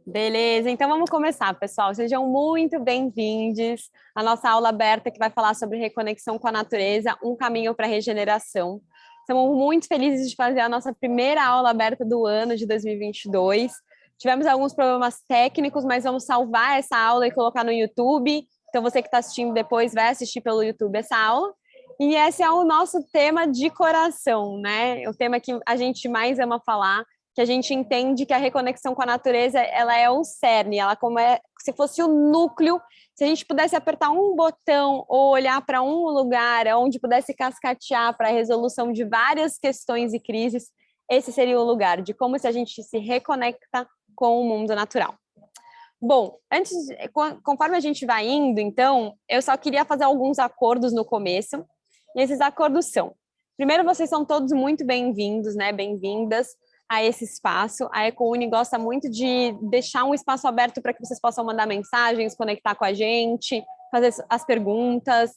Beleza, então vamos começar, pessoal. Sejam muito bem-vindos à nossa aula aberta que vai falar sobre reconexão com a natureza, um caminho para a regeneração. Estamos muito felizes de fazer a nossa primeira aula aberta do ano de 2022. Tivemos alguns problemas técnicos, mas vamos salvar essa aula e colocar no YouTube. Então, você que está assistindo depois vai assistir pelo YouTube essa aula. E esse é o nosso tema de coração, né? O tema que a gente mais ama falar, que a gente entende que a reconexão com a natureza, ela é o cerne, ela como é se fosse o núcleo. Se a gente pudesse apertar um botão ou olhar para um lugar onde pudesse cascatear para a resolução de várias questões e crises, esse seria o lugar de como se a gente se reconecta com o mundo natural. Bom, conforme a gente vai indo, então, eu só queria fazer alguns acordos no começo, e esses acordos são: primeiro, vocês são todos muito bem-vindos, né, bem-vindas a esse espaço. A EcoUni gosta muito de deixar um espaço aberto para que vocês possam mandar mensagens, conectar com a gente, fazer as perguntas,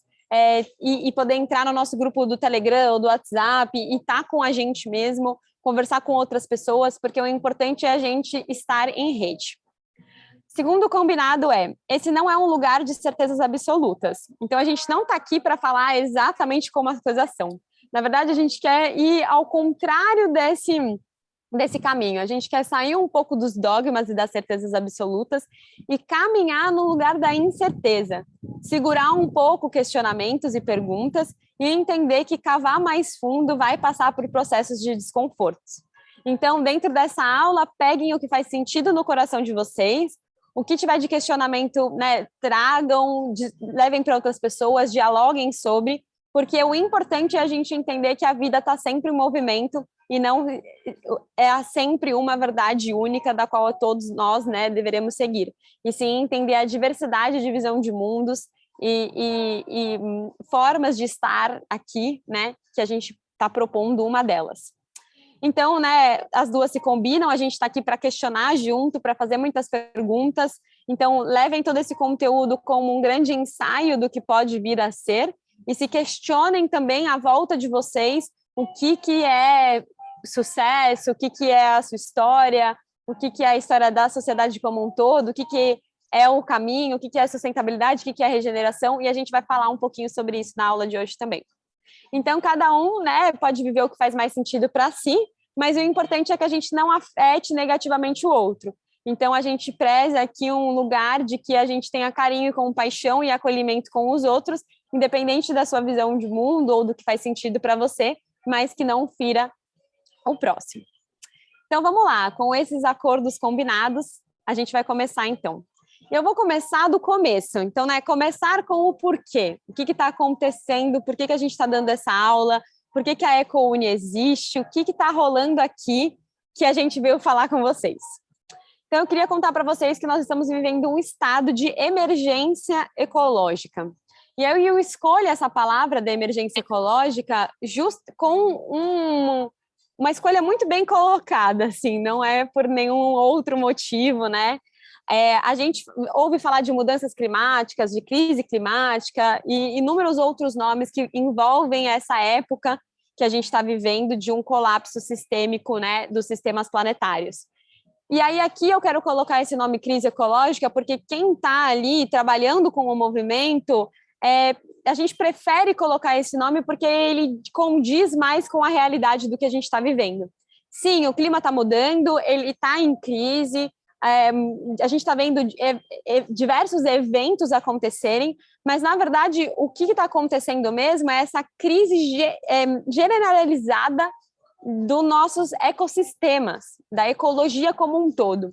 e poder entrar no nosso grupo do Telegram ou do WhatsApp e estar com a gente mesmo, conversar com outras pessoas, porque o importante é a gente estar em rede. Segundo combinado esse não é um lugar de certezas absolutas. Então, a gente não está aqui para falar exatamente como as coisas são. Na verdade, a gente quer ir ao contrário desse caminho. A gente quer sair um pouco dos dogmas e das certezas absolutas e caminhar no lugar da incerteza. Segurar um pouco questionamentos e perguntas e entender que cavar mais fundo vai passar por processos de desconfortos. Então, dentro dessa aula, peguem o que faz sentido no coração de vocês. O que tiver de questionamento, né, tragam, levem para outras pessoas, dialoguem sobre, porque o importante é a gente entender que a vida está sempre em movimento e não é sempre uma verdade única da qual todos nós, né, deveremos seguir. E sim entender a diversidade de visão de mundos e formas de estar aqui, né, que a gente está propondo uma delas. Então, né, as duas se combinam, a gente está aqui para questionar junto, para fazer muitas perguntas. Então, levem todo esse conteúdo como um grande ensaio do que pode vir a ser e se questionem também à volta de vocês o que é sucesso, o que é a sua história, o que é a história da sociedade como um todo, o que é o caminho, o que é a sustentabilidade, o que é a regeneração, e a gente vai falar um pouquinho sobre isso na aula de hoje também. Então, cada um, né, pode viver o que faz mais sentido para si, mas o importante é que a gente não afete negativamente o outro. Então, a gente preza aqui um lugar de que a gente tenha carinho, compaixão e acolhimento com os outros, independente da sua visão de mundo ou do que faz sentido para você, mas que não fira o próximo. Então, vamos lá. Com esses acordos combinados, a gente vai começar, então. Eu vou começar do começo. Então, né, começar com o porquê. O que está acontecendo, por que a gente está dando essa aula, por que a EcoUni existe, o que está rolando aqui que a gente veio falar com vocês. Então, eu queria contar para vocês que nós estamos vivendo um estado de emergência ecológica. E eu escolho essa palavra de emergência ecológica com uma escolha muito bem colocada, assim, não é por nenhum outro motivo, né? A gente ouve falar de mudanças climáticas, de crise climática e inúmeros outros nomes que envolvem essa época que a gente está vivendo de um colapso sistêmico, né, dos sistemas planetários. E aí aqui eu quero colocar esse nome crise ecológica porque quem está ali trabalhando com o movimento, a gente prefere colocar esse nome porque ele condiz mais com a realidade do que a gente está vivendo. Sim, o clima está mudando, ele está em crise, a gente está vendo diversos eventos acontecerem, mas, na verdade, o que está acontecendo mesmo é essa crise generalizada dos nossos ecossistemas, da ecologia como um todo.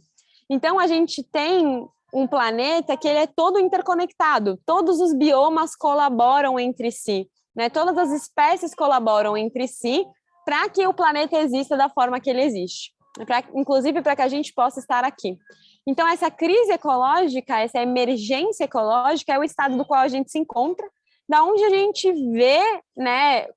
Então, a gente tem um planeta que ele é todo interconectado, todos os biomas colaboram entre si, né? Todas as espécies colaboram entre si para que o planeta exista da forma que ele existe. Inclusive para que a gente possa estar aqui. Então, essa crise ecológica, essa emergência ecológica é o estado do qual a gente se encontra, da onde a gente vê, né,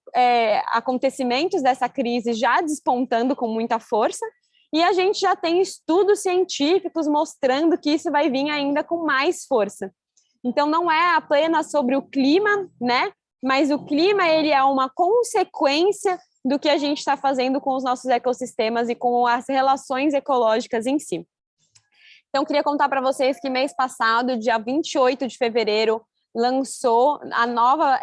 acontecimentos dessa crise já despontando com muita força, e a gente já tem estudos científicos mostrando que isso vai vir ainda com mais força. Então, não é apenas sobre o clima, né, mas o clima ele é uma consequência do que a gente está fazendo com os nossos ecossistemas e com as relações ecológicas em si. Então, queria contar para vocês que mês passado, dia 28 de fevereiro, lançou a nova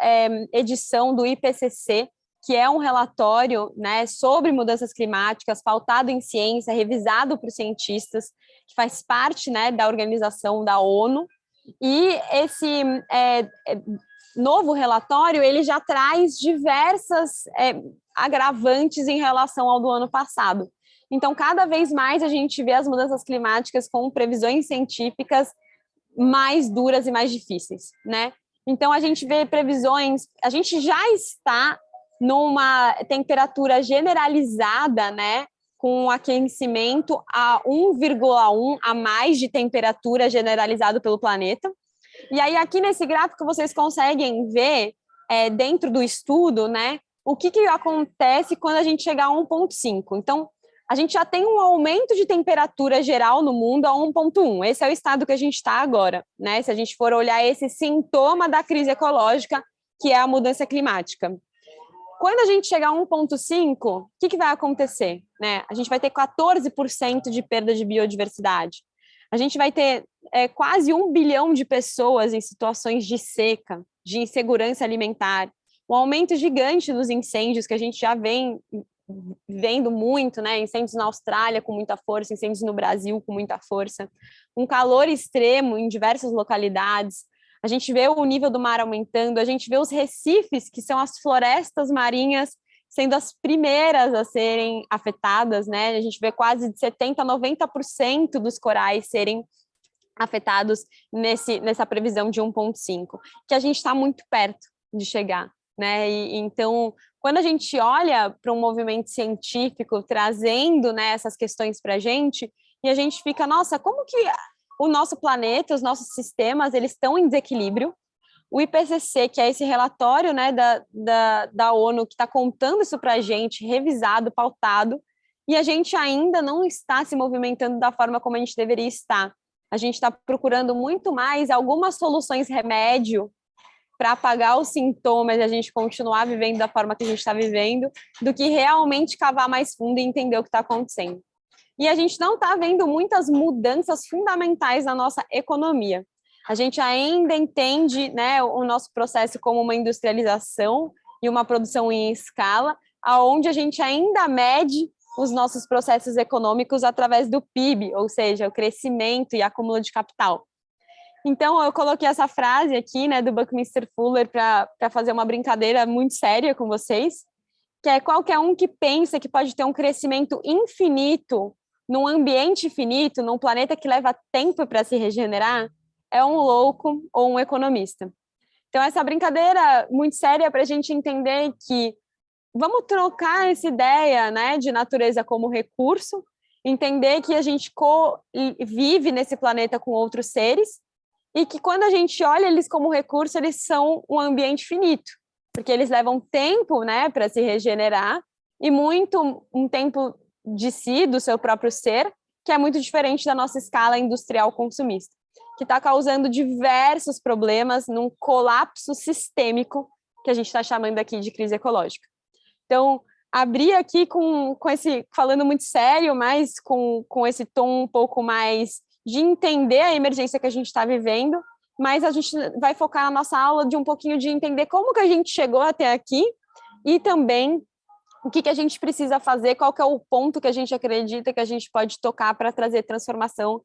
edição do IPCC, que é um relatório, né, sobre mudanças climáticas, pautado em ciência, revisado por cientistas, que faz parte, né, da organização da ONU. E esse novo relatório, ele já traz diversas agravantes em relação ao do ano passado. Então, cada vez mais a gente vê as mudanças climáticas com previsões científicas mais duras e mais difíceis, né? Então, a gente vê previsões, a gente já está numa temperatura generalizada, né, com aquecimento a 1,1 a mais de temperatura generalizado pelo planeta. E aí, aqui nesse gráfico, vocês conseguem ver, dentro do estudo, né, o que acontece quando a gente chegar a 1,5. Então, a gente já tem um aumento de temperatura geral no mundo a 1,1. Esse é o estado que a gente está agora, né? Se a gente for olhar esse sintoma da crise ecológica, que é a mudança climática. Quando a gente chegar a 1,5, o que vai acontecer? Né? A gente vai ter 14% de perda de biodiversidade. A gente vai ter quase 1 bilhão de pessoas em situações de seca, de insegurança alimentar, um aumento gigante dos incêndios que a gente já vem vendo muito, né? Incêndios na Austrália com muita força, incêndios no Brasil com muita força, um calor extremo em diversas localidades. A gente vê o nível do mar aumentando, a gente vê os recifes, que são as florestas marinhas, sendo as primeiras a serem afetadas, né? A gente vê quase de 70% a 90% dos corais serem afetados nessa previsão de 1,5, que a gente está muito perto de chegar, né? E, então, quando a gente olha para um movimento científico trazendo, né, essas questões para a gente, e a gente fica, nossa, como que o nosso planeta, os nossos sistemas, eles estão em desequilíbrio. O IPCC, que é esse relatório, né, da ONU, que está contando isso para a gente, revisado, pautado, e a gente ainda não está se movimentando da forma como a gente deveria estar. A gente está procurando muito mais algumas soluções remédio para apagar os sintomas e a gente continuar vivendo da forma que a gente está vivendo, do que realmente cavar mais fundo e entender o que está acontecendo. E a gente não está vendo muitas mudanças fundamentais na nossa economia. A gente ainda entende, né, o nosso processo como uma industrialização e uma produção em escala, aonde a gente ainda mede os nossos processos econômicos através do PIB, ou seja, o crescimento e acúmulo de capital. Então, eu coloquei essa frase aqui, né, do Buckminster Fuller para fazer uma brincadeira muito séria com vocês, que é: qualquer um que pensa que pode ter um crescimento infinito num ambiente finito, num planeta que leva tempo para se regenerar, é um louco ou um economista. Então, essa brincadeira muito séria para a gente entender que vamos trocar essa ideia, né, de natureza como recurso, entender que a gente vive nesse planeta com outros seres e que quando a gente olha eles como recurso, eles são um ambiente finito, porque eles levam tempo, né, para se regenerar e muito um tempo de si, do seu próprio ser, que é muito diferente da nossa escala industrial consumista, que está causando diversos problemas num colapso sistêmico que a gente está chamando aqui de crise ecológica. Então, abri aqui com esse, falando muito sério, mas com esse tom um pouco mais de entender a emergência que a gente está vivendo, mas a gente vai focar na nossa aula de um pouquinho de entender como que a gente chegou até aqui e também o que a gente precisa fazer, qual que é o ponto que a gente acredita que a gente pode tocar para trazer transformação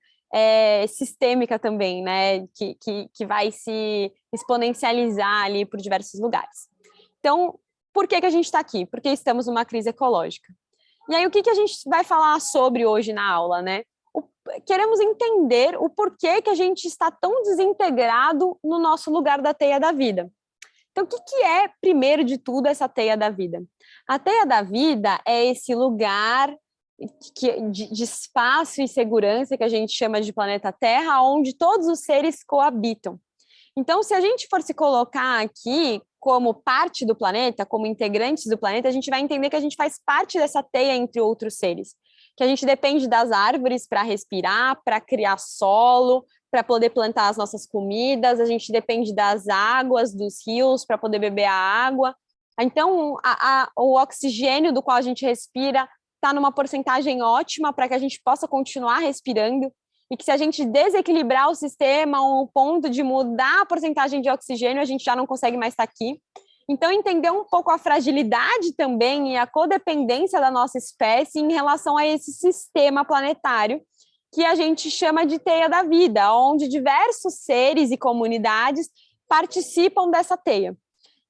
sistêmica também, né, que vai se exponencializar ali por diversos lugares. Então, por que a gente está aqui? Porque estamos numa crise ecológica. E aí, o que a gente vai falar sobre hoje na aula, né? Queremos entender o porquê que a gente está tão desintegrado no nosso lugar da teia da vida. Então, o que é, primeiro de tudo, essa teia da vida? A teia da vida é esse lugar de espaço e segurança que a gente chama de planeta Terra, onde todos os seres coabitam. Então, se a gente for se colocar aqui como parte do planeta, como integrantes do planeta, a gente vai entender que a gente faz parte dessa teia entre outros seres, que a gente depende das árvores para respirar, para criar solo, para poder plantar as nossas comidas, a gente depende das águas, dos rios, para poder beber a água. Então, o oxigênio do qual a gente respira está numa porcentagem ótima para que a gente possa continuar respirando. e que se a gente desequilibrar o sistema ao ponto de mudar a porcentagem de oxigênio, a gente já não consegue mais estar aqui. Então, entender um pouco a fragilidade também e a codependência da nossa espécie em relação a esse sistema planetário, que a gente chama de teia da vida, onde diversos seres e comunidades participam dessa teia.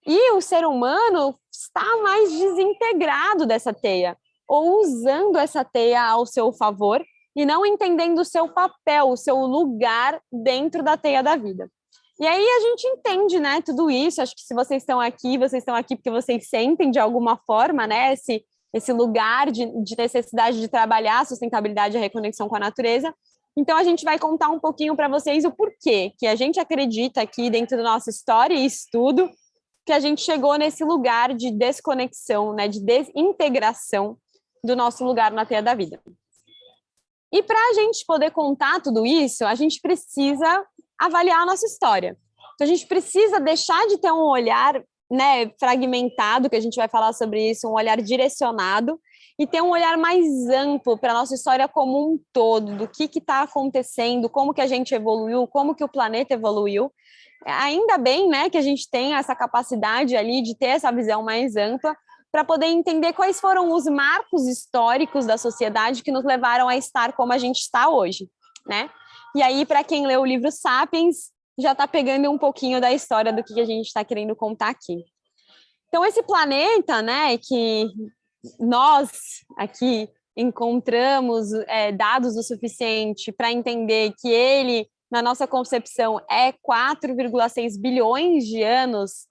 E o ser humano está mais desintegrado dessa teia, ou usando essa teia ao seu favor, e não entendendo o seu papel, o seu lugar dentro da teia da vida. E aí a gente entende, né, tudo isso. Acho que se vocês estão aqui porque vocês sentem de alguma forma, né, esse lugar de necessidade de trabalhar a sustentabilidade e a reconexão com a natureza. Então a gente vai contar um pouquinho para vocês o porquê que a gente acredita aqui dentro da nossa história e estudo que a gente chegou nesse lugar de desconexão, né, de desintegração do nosso lugar na teia da vida. E para a gente poder contar tudo isso, a gente precisa avaliar a nossa história. Então, a gente precisa deixar de ter um olhar, né, fragmentado, que a gente vai falar sobre isso, um olhar direcionado, e ter um olhar mais amplo para a nossa história como um todo, do que está acontecendo, como que a gente evoluiu, como que o planeta evoluiu. Ainda bem, né, que a gente tem essa capacidade ali de ter essa visão mais ampla, para poder entender quais foram os marcos históricos da sociedade que nos levaram a estar como a gente está hoje, né? E aí, para quem leu o livro Sapiens, já está pegando um pouquinho da história do que a gente está querendo contar aqui. Então, esse planeta, né, que nós aqui encontramos dados o suficiente para entender que ele, na nossa concepção, é 4,6 bilhões de anos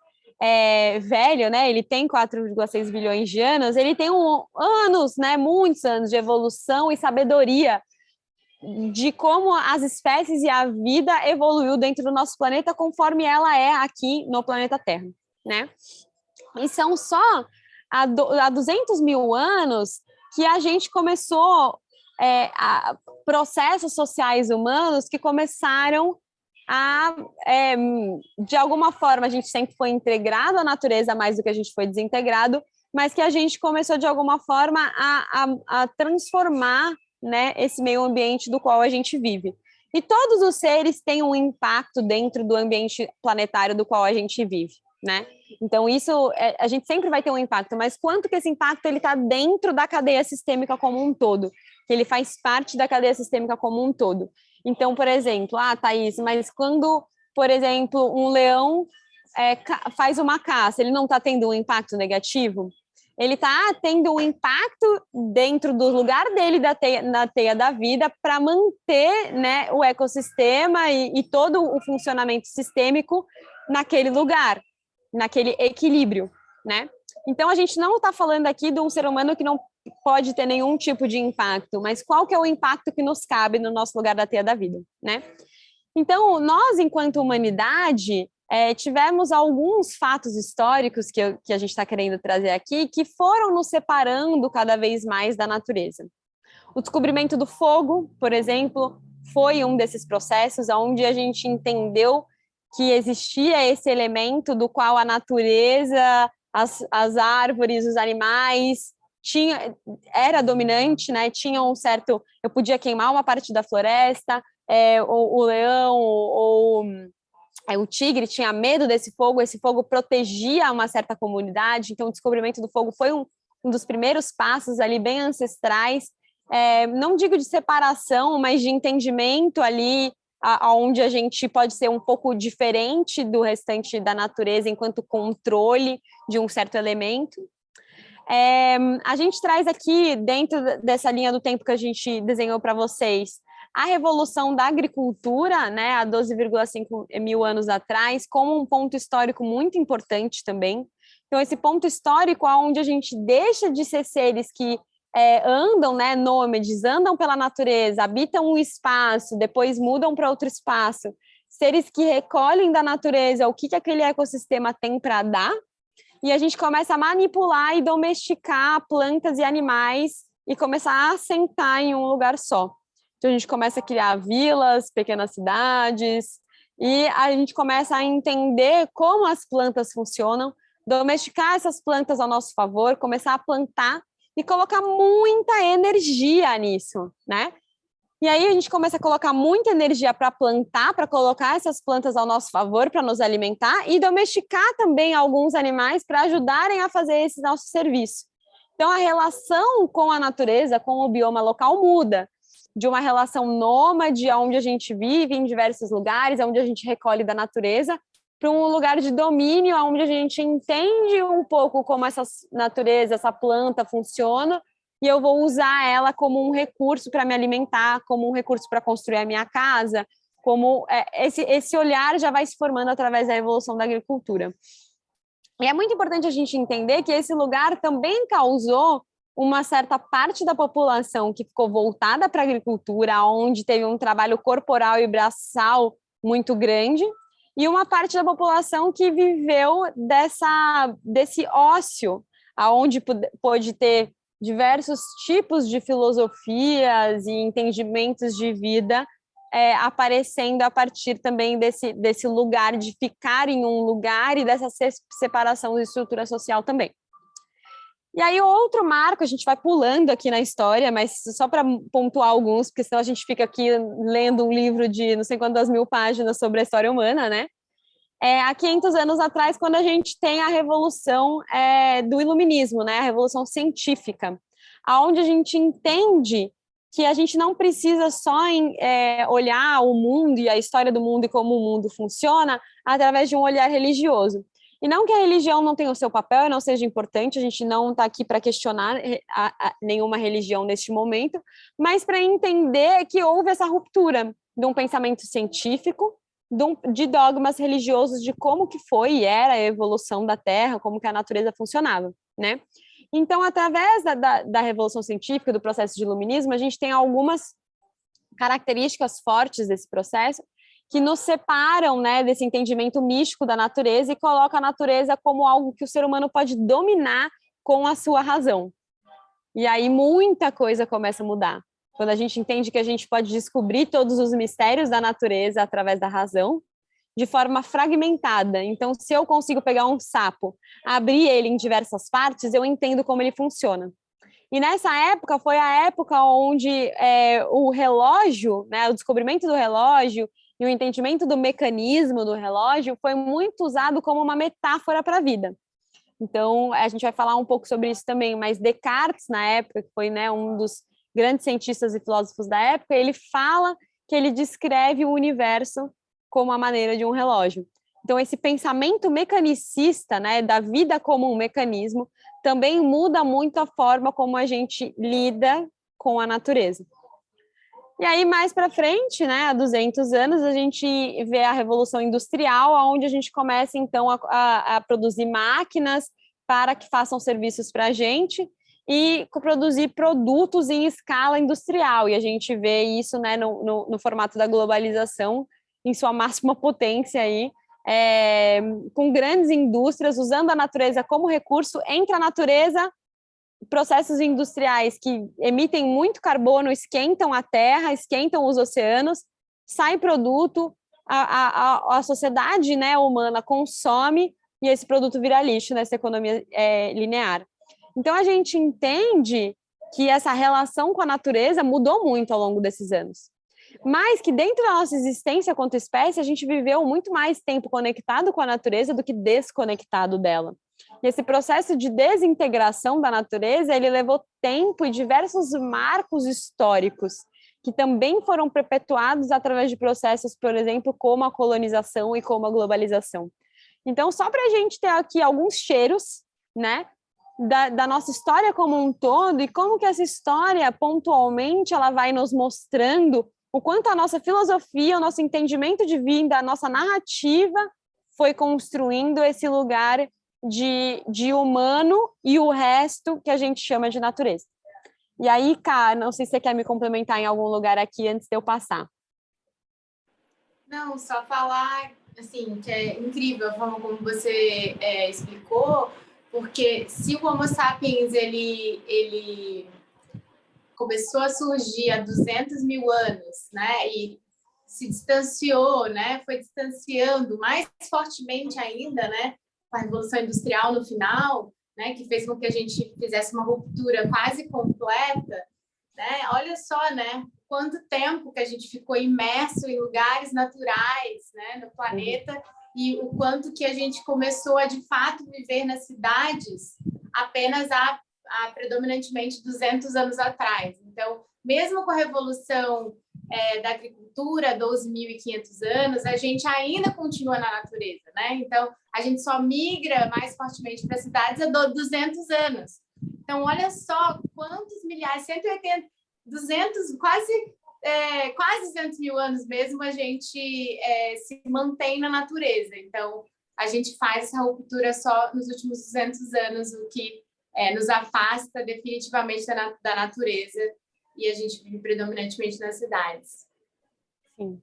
velho, né? Ele tem 4,6 bilhões de anos, ele tem anos, né? Muitos anos de evolução e sabedoria de como as espécies e a vida evoluiu dentro do nosso planeta conforme ela é aqui no planeta Terra, né? E são só há 200 mil anos que a gente começou processos sociais humanos que começaram de alguma forma, a gente sempre foi integrado à natureza mais do que a gente foi desintegrado, mas que a gente começou, de alguma forma, a transformar, né, esse meio ambiente do qual a gente vive. E todos os seres têm um impacto dentro do ambiente planetário do qual a gente vive, né? Então, isso, a gente sempre vai ter um impacto, mas quanto que esse impacto está dentro da cadeia sistêmica como um todo, que ele faz parte da cadeia sistêmica como um todo. Então, por exemplo, Thaís, mas quando, por exemplo, um leão faz uma caça, ele não está tendo um impacto negativo? Ele está tendo um impacto dentro do lugar dele na teia da vida para manter, né, o ecossistema e todo o funcionamento sistêmico naquele lugar, naquele equilíbrio, né? Então, a gente não está falando aqui de um ser humano que não pode ter nenhum tipo de impacto, mas qual que é o impacto que nos cabe no nosso lugar da teia da vida, né? Então, nós, enquanto humanidade, tivemos alguns fatos históricos que a gente está querendo trazer aqui, que foram nos separando cada vez mais da natureza. O descobrimento do fogo, por exemplo, foi um desses processos onde a gente entendeu que existia esse elemento do qual a natureza, as árvores, os animais era dominante, né? Tinha um certo, eu podia queimar uma parte da floresta, o leão ou o tigre tinha medo desse fogo, esse fogo protegia uma certa comunidade, então o descobrimento do fogo foi um dos primeiros passos ali bem ancestrais, não digo de separação, mas de entendimento ali, onde a gente pode ser um pouco diferente do restante da natureza enquanto controle de um certo elemento. A gente traz aqui, dentro dessa linha do tempo que a gente desenhou para vocês, a revolução da agricultura, né, há 12,5 mil anos atrás, como um ponto histórico muito importante também. Então, esse ponto histórico onde a gente deixa de ser seres que andam, né, nômades, andam pela natureza, habitam um espaço, depois mudam para outro espaço, seres que recolhem da natureza o que aquele ecossistema tem para dar, e a gente começa a manipular e domesticar plantas e animais e começar a assentar em um lugar só. Então, a gente começa a criar vilas, pequenas cidades, e a gente começa a entender como as plantas funcionam, domesticar essas plantas ao nosso favor, começar a plantar e colocar muita energia nisso, né? E aí a gente começa a colocar muita energia para plantar, para colocar essas plantas ao nosso favor, para nos alimentar e domesticar também alguns animais para ajudarem a fazer esse nosso serviço. Então a relação com a natureza, com o bioma local muda de uma relação nômade, onde a gente vive em diversos lugares, onde a gente recolhe da natureza, para um lugar de domínio, onde a gente entende um pouco como essa natureza, essa planta funciona, e eu vou usar ela como um recurso para me alimentar, como um recurso para construir a minha casa, como esse olhar já vai se formando através da evolução da agricultura. E é muito importante a gente entender que esse lugar também causou uma certa parte da população que ficou voltada para a agricultura, onde teve um trabalho corporal e braçal muito grande, e uma parte da população que viveu desse ócio, aonde pôde ter diversos tipos de filosofias e entendimentos de vida aparecendo a partir também desse lugar de ficar em um lugar e dessa separação de estrutura social também. E aí, outro marco, a gente vai pulando aqui na história, mas só para pontuar alguns, porque senão a gente fica aqui lendo um livro de não sei quantas mil páginas sobre a história humana, né? Há 500 anos atrás, quando a gente tem a revolução do iluminismo, né? A revolução científica, aonde a gente entende que a gente não precisa só olhar o mundo e a história do mundo e como o mundo funciona através de um olhar religioso. E não que a religião não tenha o seu papel e não seja importante, a gente não está aqui para questionar nenhuma religião neste momento, mas para entender que houve essa ruptura de um pensamento científico, de dogmas religiosos de como que foi e era a evolução da Terra, como que a natureza funcionava, né? Então, através da revolução científica, do processo de iluminismo, a gente tem algumas características fortes desse processo que nos separam, né, desse entendimento místico da natureza e coloca a natureza como algo que o ser humano pode dominar com a sua razão. E aí muita coisa começa a mudar. Quando a gente entende que a gente pode descobrir todos os mistérios da natureza através da razão, de forma fragmentada. Então, se eu consigo pegar um sapo, abrir ele em diversas partes, eu entendo como ele funciona. E nessa época, foi a época onde o relógio, né, o descobrimento do relógio e o entendimento do mecanismo do relógio foi muito usado como uma metáfora para a vida. Então, a gente vai falar um pouco sobre isso também, mas Descartes, na época, que foi, né, um dos grandes cientistas e filósofos da época, ele fala que ele descreve o universo como a maneira de um relógio. Então, esse pensamento mecanicista, né, da vida como um mecanismo, também muda muito a forma como a gente lida com a natureza. E aí, mais para frente, né, há 200 anos, a gente vê a Revolução Industrial, onde a gente começa, então, a produzir máquinas para que façam serviços para a gente e produzir produtos em escala industrial. E a gente vê isso, né, no formato da globalização, em sua máxima potência aí, com grandes indústrias usando a natureza como recurso, entre a natureza, processos industriais que emitem muito carbono, esquentam a terra, esquentam os oceanos, sai produto, a sociedade, né, humana consome e esse produto vira lixo nessa economia linear. Então a gente entende que essa relação com a natureza mudou muito ao longo desses anos. Mas que dentro da nossa existência quanto espécie, a gente viveu muito mais tempo conectado com a natureza do que desconectado dela. E esse processo de desintegração da natureza, ele levou tempo e diversos marcos históricos que também foram perpetuados através de processos, por exemplo, como a colonização e como a globalização. Então, só para a gente ter aqui alguns cheiros, né, da nossa história como um todo e como que essa história, pontualmente, ela vai nos mostrando o quanto a nossa filosofia, o nosso entendimento de vida, a nossa narrativa foi construindo esse lugar de humano e o resto que a gente chama de natureza. E aí, Ká, não sei se você quer me complementar em algum lugar aqui antes de eu passar. Não, só falar, assim, que é incrível a forma como você explicou, porque se o Homo sapiens, ele começou a surgir há 200 mil anos, né, e se distanciou, né, foi distanciando mais fortemente ainda, né, com a Revolução Industrial no final, né, que fez com que a gente fizesse uma ruptura quase completa. né? Olha só, né? Quanto tempo que a gente ficou imerso em lugares naturais, né, no planeta, e o quanto que a gente começou a, de fato, viver nas cidades apenas há predominantemente 200 anos atrás. Então, mesmo com a revolução da agricultura, 12.500 anos, a gente ainda continua na natureza, né? Então, a gente só migra mais fortemente para as cidades há 200 anos. Então, olha só quantos milhares, 180, 200, quase 200 mil anos mesmo, a gente se mantém na natureza. Então, a gente faz essa ruptura só nos últimos 200 anos, o que nos afasta definitivamente da natureza, e a gente vive predominantemente nas cidades. Sim,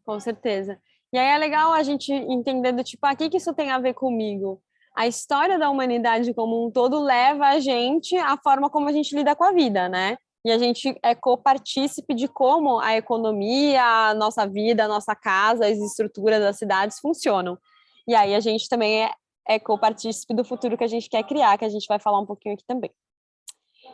com certeza. E aí é legal a gente entender do tipo, o que isso tem a ver comigo? A história da humanidade como um todo leva a gente à forma como a gente lida com a vida, né? E a gente é copartícipe de como a economia, a nossa vida, a nossa casa, as estruturas das cidades funcionam. E aí a gente também é copartícipe do futuro que a gente quer criar, que a gente vai falar um pouquinho aqui também.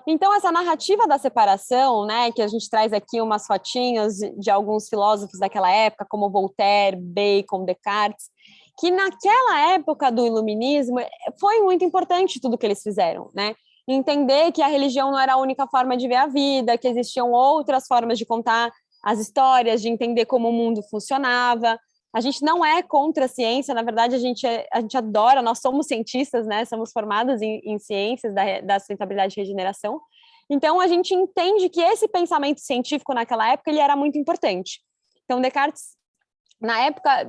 Então, essa narrativa da separação, né, que a gente traz aqui umas fotinhas de alguns filósofos daquela época, como Voltaire, Bacon, Descartes, que naquela época do iluminismo foi muito importante tudo que eles fizeram, né? Entender que a religião não era a única forma de ver a vida, que existiam outras formas de contar as histórias, de entender como o mundo funcionava. A gente não é contra a ciência, na verdade a gente adora, nós somos cientistas, né? Somos formados em ciências da sustentabilidade e regeneração. Então a gente entende que esse pensamento científico naquela época ele era muito importante. Então Descartes, na época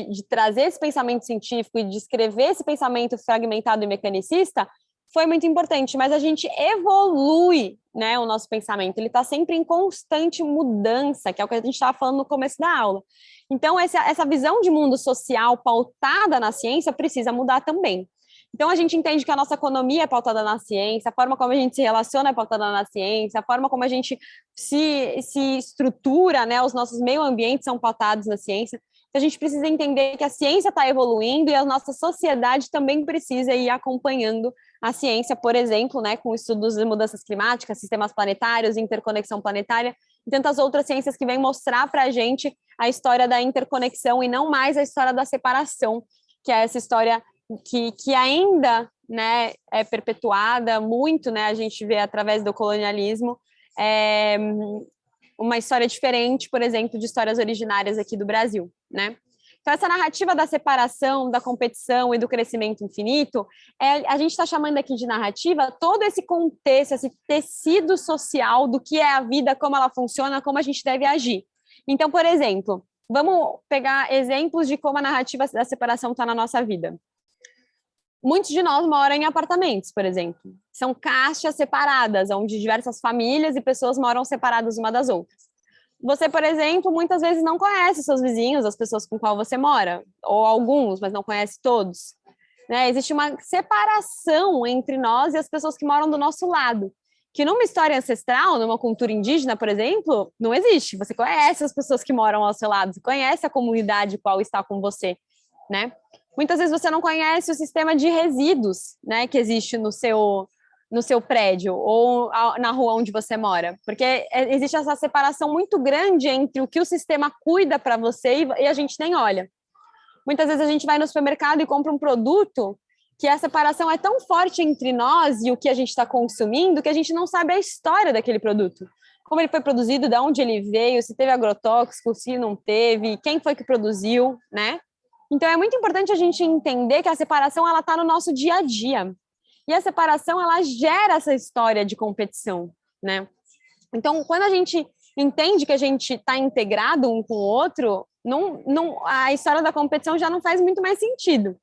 de trazer esse pensamento científico e de escrever esse pensamento fragmentado e mecanicista, foi muito importante, mas a gente evolui, né, o nosso pensamento, ele está sempre em constante mudança, que é o que a gente estava falando no começo da aula. Então, essa visão de mundo social pautada na ciência precisa mudar também. Então, a gente entende que a nossa economia é pautada na ciência, a forma como a gente se relaciona é pautada na ciência, a forma como a gente se estrutura, né, os nossos meio ambientes são pautados na ciência. Então, a gente precisa entender que a ciência está evoluindo e a nossa sociedade também precisa ir acompanhando a ciência, por exemplo, né, com estudos de mudanças climáticas, sistemas planetários, interconexão planetária e tantas outras ciências que vêm mostrar para a gente a história da interconexão e não mais a história da separação, que é essa história que ainda, né, é perpetuada muito, né, a gente vê através do colonialismo, uma história diferente, por exemplo, de histórias originárias aqui do Brasil, né? Então, essa narrativa da separação, da competição e do crescimento infinito, a gente está chamando aqui de narrativa todo esse contexto, esse tecido social do que é a vida, como ela funciona, como a gente deve agir. Então, por exemplo, vamos pegar exemplos de como a narrativa da separação está na nossa vida. Muitos de nós moram em apartamentos, por exemplo. São caixas separadas, onde diversas famílias e pessoas moram separadas uma das outras. Você, por exemplo, muitas vezes não conhece seus vizinhos, as pessoas com qual você mora, ou alguns, mas não conhece todos. Né? Existe uma separação entre nós e as pessoas que moram do nosso lado, que numa história ancestral, numa cultura indígena, por exemplo, não existe. Você conhece as pessoas que moram ao seu lado, você conhece a comunidade qual está com você, né? Muitas vezes você não conhece o sistema de resíduos, né, que existe no seu prédio ou na rua onde você mora, porque existe essa separação muito grande entre o que o sistema cuida para você e a gente nem olha. Muitas vezes a gente vai no supermercado e compra um produto que a separação é tão forte entre nós e o que a gente está consumindo que a gente não sabe a história daquele produto. Como ele foi produzido, de onde ele veio, se teve agrotóxico, se não teve, quem foi que produziu, né? Então, é muito importante a gente entender que a separação ela está no nosso dia a dia. E a separação, ela gera essa história de competição, né? Então, quando a gente entende que a gente está integrado um com o outro, a história da competição já não faz muito mais sentido.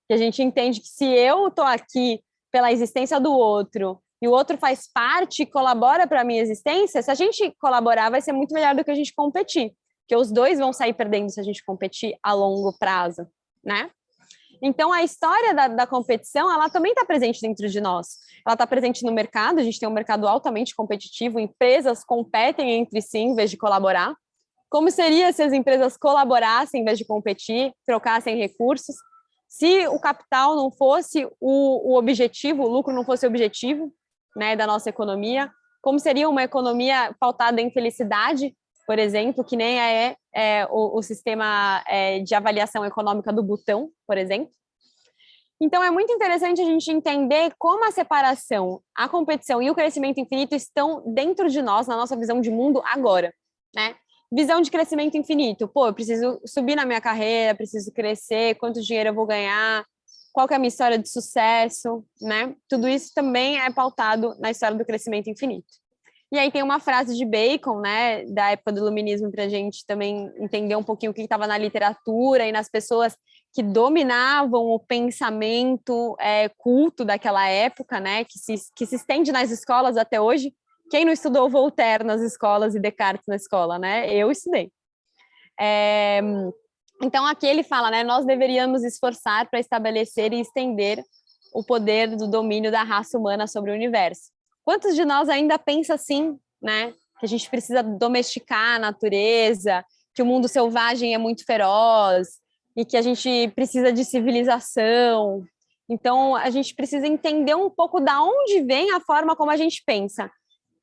Que a gente entende que se eu estou aqui pela existência do outro e o outro faz parte e colabora para a minha existência, se a gente colaborar, vai ser muito melhor do que a gente competir. Porque os dois vão sair perdendo se a gente competir a longo prazo, né? Então, a história da competição, ela também está presente dentro de nós. Ela está presente no mercado, a gente tem um mercado altamente competitivo, empresas competem entre si em vez de colaborar. Como seria se as empresas colaborassem em vez de competir, trocassem recursos? Se o capital não fosse o objetivo, o lucro não fosse o objetivo, né, da nossa economia, como seria uma economia pautada em felicidade, por exemplo, que nem o sistema de avaliação econômica do Butão, por exemplo. Então, é muito interessante a gente entender como a separação, a competição e o crescimento infinito estão dentro de nós, na nossa visão de mundo agora, né? Visão de crescimento infinito. Pô, eu preciso subir na minha carreira, preciso crescer, quanto dinheiro eu vou ganhar, qual que é a minha história de sucesso, né? Tudo isso também é pautado na história do crescimento infinito. E aí tem uma frase de Bacon, né, da época do Iluminismo, para a gente também entender um pouquinho o que estava na literatura e nas pessoas que dominavam o pensamento culto daquela época, né, que se estende nas escolas até hoje. Quem não estudou Voltaire nas escolas e Descartes na escola, né? Eu estudei. Então, aqui ele fala, né, nós deveríamos esforçar para estabelecer e estender o poder do domínio da raça humana sobre o universo. Quantos de nós ainda pensa assim, né? Que a gente precisa domesticar a natureza, que o mundo selvagem é muito feroz e que a gente precisa de civilização. Então, a gente precisa entender um pouco da onde vem a forma como a gente pensa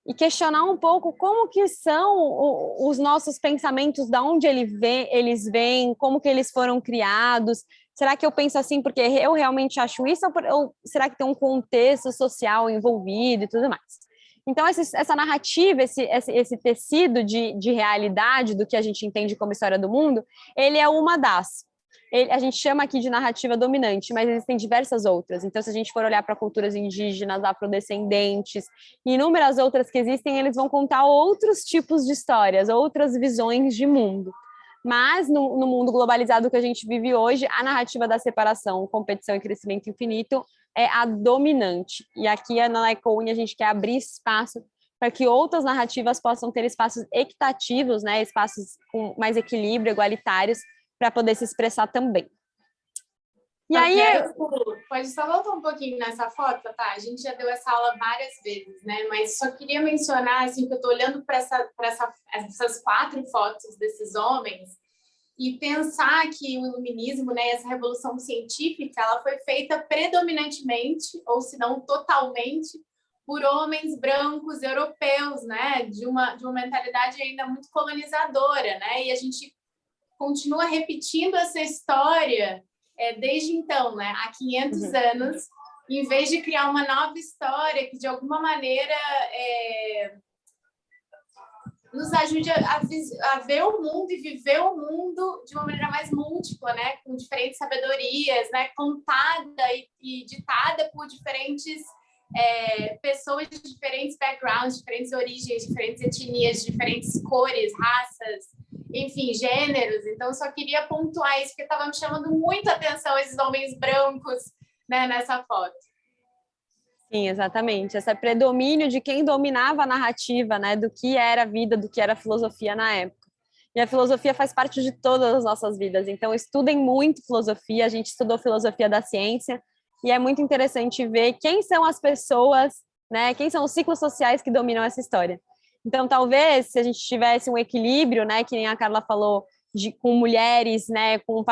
e questionar um pouco como que são os nossos pensamentos, da onde eles vêm, como que eles foram criados. Será que eu penso assim porque eu realmente acho isso ou será que tem um contexto social envolvido e tudo mais? Então, essa narrativa, esse tecido de realidade do que a gente entende como história do mundo, ele é uma das. A gente chama aqui de narrativa dominante, mas existem diversas outras. Então, se a gente for olhar para culturas indígenas, afrodescendentes e inúmeras outras que existem, eles vão contar outros tipos de histórias, outras visões de mundo. Mas, no mundo globalizado que a gente vive hoje, a narrativa da separação, competição e crescimento infinito é a dominante. E aqui, na Laicone, a gente quer abrir espaço para que outras narrativas possam ter espaços equitativos, né, espaços com mais equilíbrio, igualitários, para poder se expressar também. E aí, pode só voltar um pouquinho nessa foto, tá? A gente já deu essa aula várias vezes, né? Mas só queria mencionar, assim, que eu estou olhando para essas 4 fotos desses homens e pensar que o iluminismo, né, essa revolução científica, ela foi feita predominantemente, ou se não totalmente, por homens brancos europeus, né? De uma mentalidade ainda muito colonizadora, né? E a gente continua repetindo essa história desde então, né? Há 500 anos, em vez de criar uma nova história que, de alguma maneira, nos ajude a ver o mundo e viver o mundo de uma maneira mais múltipla, né? Com diferentes sabedorias, né? Contada e ditada por diferentes pessoas de diferentes backgrounds, diferentes origens, diferentes etnias, diferentes cores, raças, enfim, gêneros. Então, eu só queria pontuar isso, porque estava me chamando muito a atenção esses homens brancos, né, nessa foto. Sim, exatamente. Esse predomínio de quem dominava a narrativa, né, do que era a vida, do que era a filosofia na época. E a filosofia faz parte de todas as nossas vidas. Então, estudem muito filosofia. A gente estudou filosofia da ciência e é muito interessante ver quem são as pessoas, né, quem são os ciclos sociais que dominam essa história. Então, talvez, se a gente tivesse um equilíbrio, né, que nem a Carla falou, com mulheres, né, com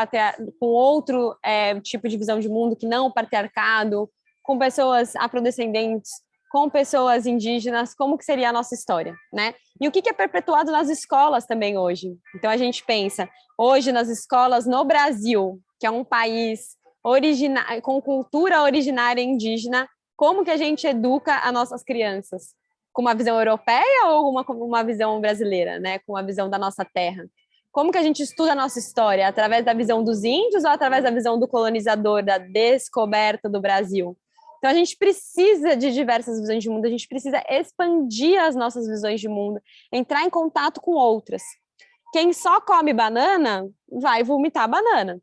outro tipo de visão de mundo que não o patriarcado, com pessoas afrodescendentes, com pessoas indígenas, como que seria a nossa história, né? E o que é perpetuado nas escolas também hoje? Então, a gente pensa, hoje nas escolas no Brasil, que é um país com cultura originária indígena, como que a gente educa as nossas crianças? Com uma visão europeia ou uma visão brasileira, né? Com a visão da nossa terra? Como que a gente estuda a nossa história? Através da visão dos índios ou através da visão do colonizador, da descoberta do Brasil? Então, a gente precisa de diversas visões de mundo, a gente precisa expandir as nossas visões de mundo, entrar em contato com outras. Quem só come banana, vai vomitar banana.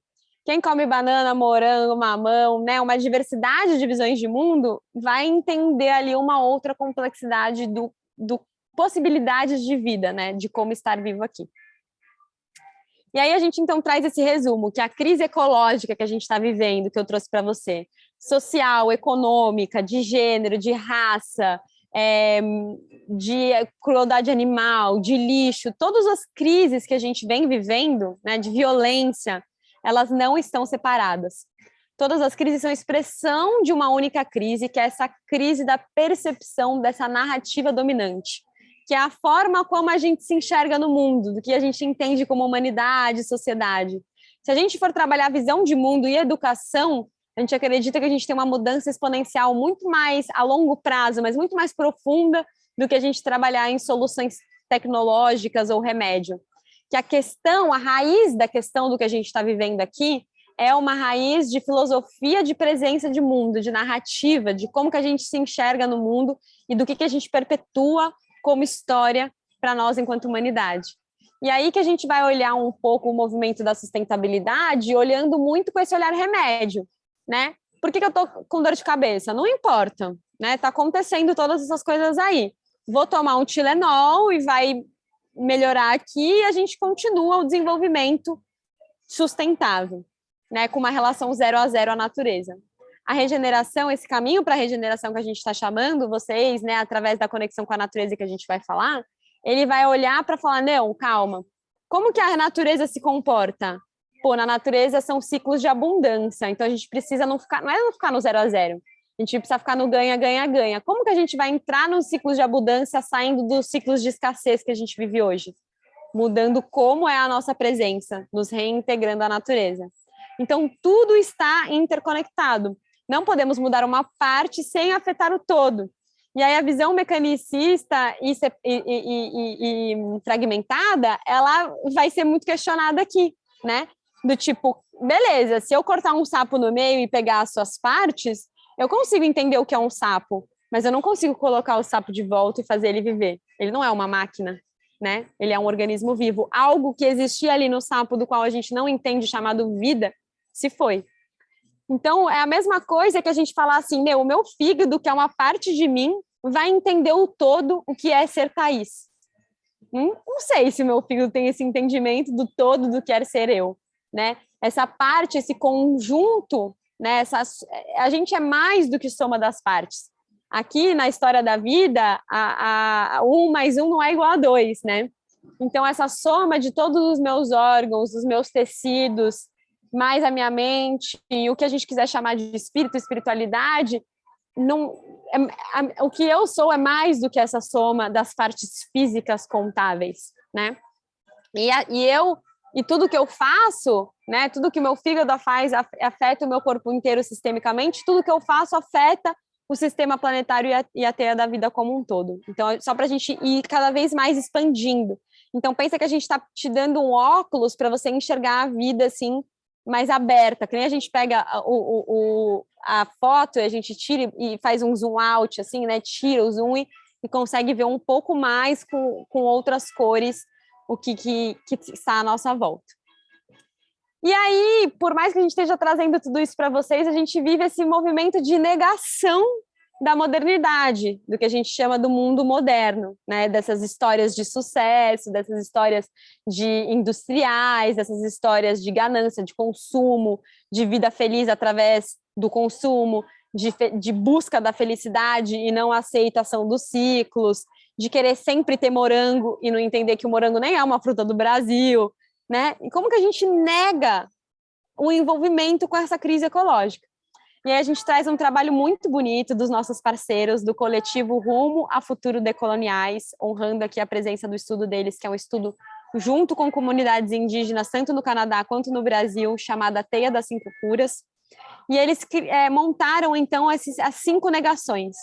Quem come banana, morango, mamão, né, uma diversidade de visões de mundo, vai entender ali uma outra complexidade do possibilidades de vida, né, de como estar vivo aqui. E aí a gente, então, traz esse resumo, que a crise ecológica que a gente está vivendo, que eu trouxe para você, social, econômica, de gênero, de raça, de crueldade animal, de lixo, todas as crises que a gente vem vivendo, né, de violência, elas não estão separadas. Todas as crises são expressão de uma única crise, que é essa crise da percepção dessa narrativa dominante, que é a forma como a gente se enxerga no mundo, do que a gente entende como humanidade, sociedade. Se a gente for trabalhar a visão de mundo e educação, a gente acredita que a gente tem uma mudança exponencial muito mais a longo prazo, mas muito mais profunda do que a gente trabalhar em soluções tecnológicas ou remédio. Que a questão, a raiz da questão do que a gente está vivendo aqui é uma raiz de filosofia de presença de mundo, de narrativa, de como que a gente se enxerga no mundo e do que a gente perpetua como história para nós enquanto humanidade. E aí que a gente vai olhar um pouco o movimento da sustentabilidade, olhando muito com esse olhar remédio, né? Por que eu estou com dor de cabeça? Não importa, né? Está acontecendo todas essas coisas aí. Vou tomar um Tilenol e vai melhorar aqui e a gente continua o desenvolvimento sustentável, né? Com uma relação 0 a 0 à natureza. A regeneração, esse caminho para a regeneração que a gente está chamando vocês, né? Através da conexão com a natureza que a gente vai falar, ele vai olhar para falar, não, calma, como que a natureza se comporta? Pô, na natureza são ciclos de abundância, então a gente precisa não ficar no 0 a 0, a gente precisa ficar no ganha, ganha, ganha. Como que a gente vai entrar nos ciclos de abundância saindo dos ciclos de escassez que a gente vive hoje? Mudando como é a nossa presença, nos reintegrando à natureza. Então, tudo está interconectado. Não podemos mudar uma parte sem afetar o todo. E aí a visão mecanicista e fragmentada, ela vai ser muito questionada aqui, né? Do tipo, beleza, se eu cortar um sapo no meio e pegar as suas partes, eu consigo entender o que é um sapo, mas eu não consigo colocar o sapo de volta e fazer ele viver. Ele não é uma máquina, né? Ele é um organismo vivo. Algo que existia ali no sapo, do qual a gente não entende, chamado vida, se foi. Então, é a mesma coisa que a gente falar assim, o meu fígado, que é uma parte de mim, vai entender o todo, o que é ser Thaís. Não sei se o meu fígado tem esse entendimento do todo do que é ser eu, né? Essa parte, esse conjunto, né? A gente é mais do que soma das partes. Aqui, na história da vida, 1 mais 1 não é igual a 2, né? Então, essa soma de todos os meus órgãos, dos meus tecidos, mais a minha mente, e o que a gente quiser chamar de espírito, espiritualidade, não, o que eu sou é mais do que essa soma das partes físicas contáveis, né? E tudo que eu faço, né? Tudo que meu fígado faz afeta o meu corpo inteiro sistemicamente, tudo que eu faço afeta o sistema planetário e a teia da vida como um todo. Então, só para a gente ir cada vez mais expandindo. Então, pensa que a gente está te dando um óculos para você enxergar a vida assim, mais aberta, que nem a gente pega a foto e a gente tira e faz um zoom out, assim, né? Tira o zoom e consegue ver um pouco mais com outras cores o que está à nossa volta. E aí, por mais que a gente esteja trazendo tudo isso para vocês, a gente vive esse movimento de negação da modernidade, do que a gente chama do mundo moderno, né? Dessas histórias de sucesso, dessas histórias de industriais, dessas histórias de ganância, de consumo, de vida feliz através do consumo, de busca da felicidade e não aceitação dos ciclos, de querer sempre ter morango e não entender que o morango nem é uma fruta do Brasil, né? E como que a gente nega o envolvimento com essa crise ecológica? E aí a gente traz um trabalho muito bonito dos nossos parceiros do coletivo Rumo a Futuro Decoloniais, honrando aqui a presença do estudo deles, que é um estudo junto com comunidades indígenas, tanto no Canadá quanto no Brasil, chamada Teia das 5 Curas. E eles montaram, então, as 5 negações,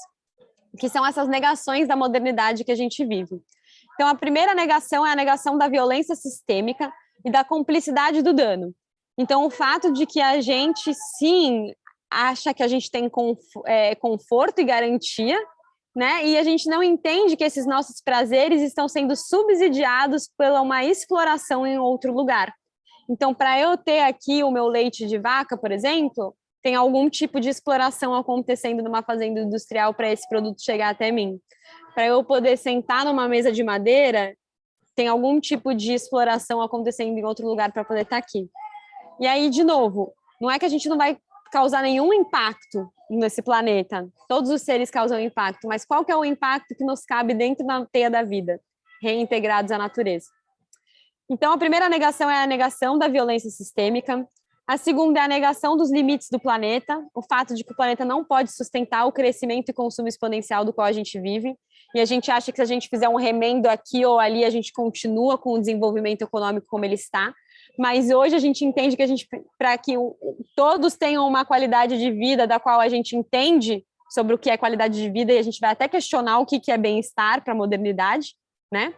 que são essas negações da modernidade que a gente vive. Então, a primeira negação é a negação da violência sistêmica e da cumplicidade do dano. Então, o fato de que a gente, sim, acha que a gente tem conforto e garantia, né? E a gente não entende que esses nossos prazeres estão sendo subsidiados pela uma exploração em outro lugar. Então, para eu ter aqui o meu leite de vaca, por exemplo, tem algum tipo de exploração acontecendo numa fazenda industrial para esse produto chegar até mim. Para eu poder sentar numa mesa de madeira, tem algum tipo de exploração acontecendo em outro lugar para poder estar aqui. E aí, de novo, não é que a gente não vai causar nenhum impacto nesse planeta. Todos os seres causam impacto, mas qual que é o impacto que nos cabe dentro da teia da vida, reintegrados à natureza? Então, a primeira negação é a negação da violência sistêmica, A segunda é a negação dos limites do planeta, o fato de que o planeta não pode sustentar o crescimento e consumo exponencial do qual a gente vive, e a gente acha que se a gente fizer um remendo aqui ou ali, a gente continua com o desenvolvimento econômico como ele está, mas hoje a gente entende que para que todos tenham uma qualidade de vida da qual a gente entende sobre o que é qualidade de vida, e a gente vai até questionar o que é bem-estar para a modernidade, né?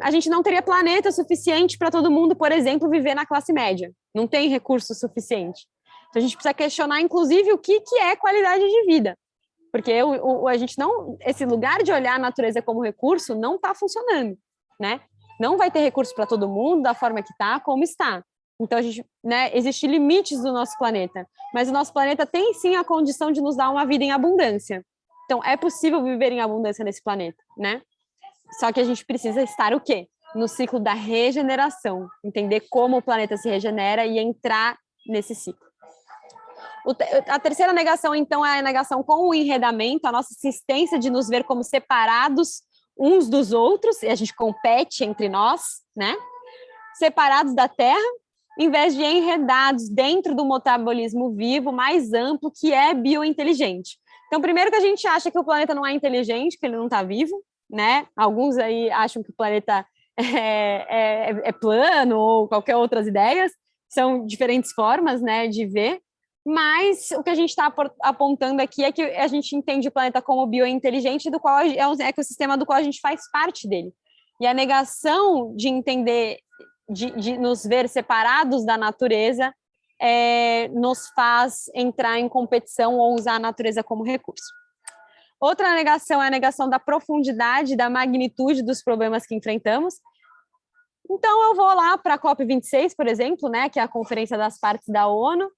A gente não teria planeta suficiente para todo mundo, por exemplo, viver na classe média. Não tem recurso suficiente. Então, a gente precisa questionar, inclusive, o que é qualidade de vida. Porque a gente não... Esse lugar de olhar a natureza como recurso não está funcionando, né? Não vai ter recurso para todo mundo da forma que está, como está. Então, existem limites do nosso planeta. Mas o nosso planeta tem, sim, a condição de nos dar uma vida em abundância. Então, é possível viver em abundância nesse planeta, né? Só que a gente precisa estar o quê? No ciclo da regeneração, entender como o planeta se regenera e entrar nesse ciclo. A terceira negação, então, é a negação com o enredamento, a nossa insistência de nos ver como separados uns dos outros, e a gente compete entre nós, né? Separados da Terra, em vez de enredados dentro do metabolismo vivo mais amplo, que é biointeligente. Então, primeiro que a gente acha que o planeta não é inteligente, que ele não está vivo, né? Alguns aí acham que o planeta é plano ou qualquer outras ideias, são diferentes formas, né, de ver, mas o que a gente está apontando aqui é que a gente entende o planeta como biointeligente, do qual é um ecossistema do qual a gente faz parte dele. E a negação de entender, de nos ver separados da natureza, nos faz entrar em competição ou usar a natureza como recurso. Outra negação é a negação da profundidade, da magnitude dos problemas que enfrentamos. Então, eu vou lá para a COP26, por exemplo, né, que é a Conferência das Partes da ONU,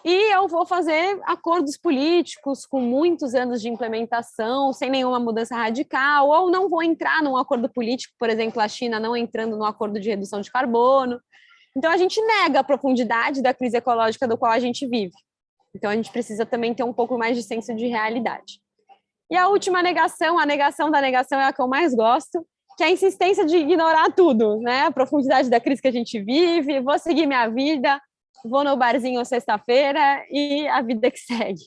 e eu vou fazer acordos políticos com muitos anos de implementação, sem nenhuma mudança radical, ou não vou entrar num acordo político, por exemplo, a China não entrando no acordo de redução de carbono. Então, a gente nega a profundidade da crise ecológica do qual a gente vive. Então, a gente precisa também ter um pouco mais de senso de realidade. E a última negação, a negação da negação é a que eu mais gosto, que é a insistência de ignorar tudo, né? A profundidade da crise que a gente vive, vou seguir minha vida, vou no barzinho sexta-feira e a vida que segue.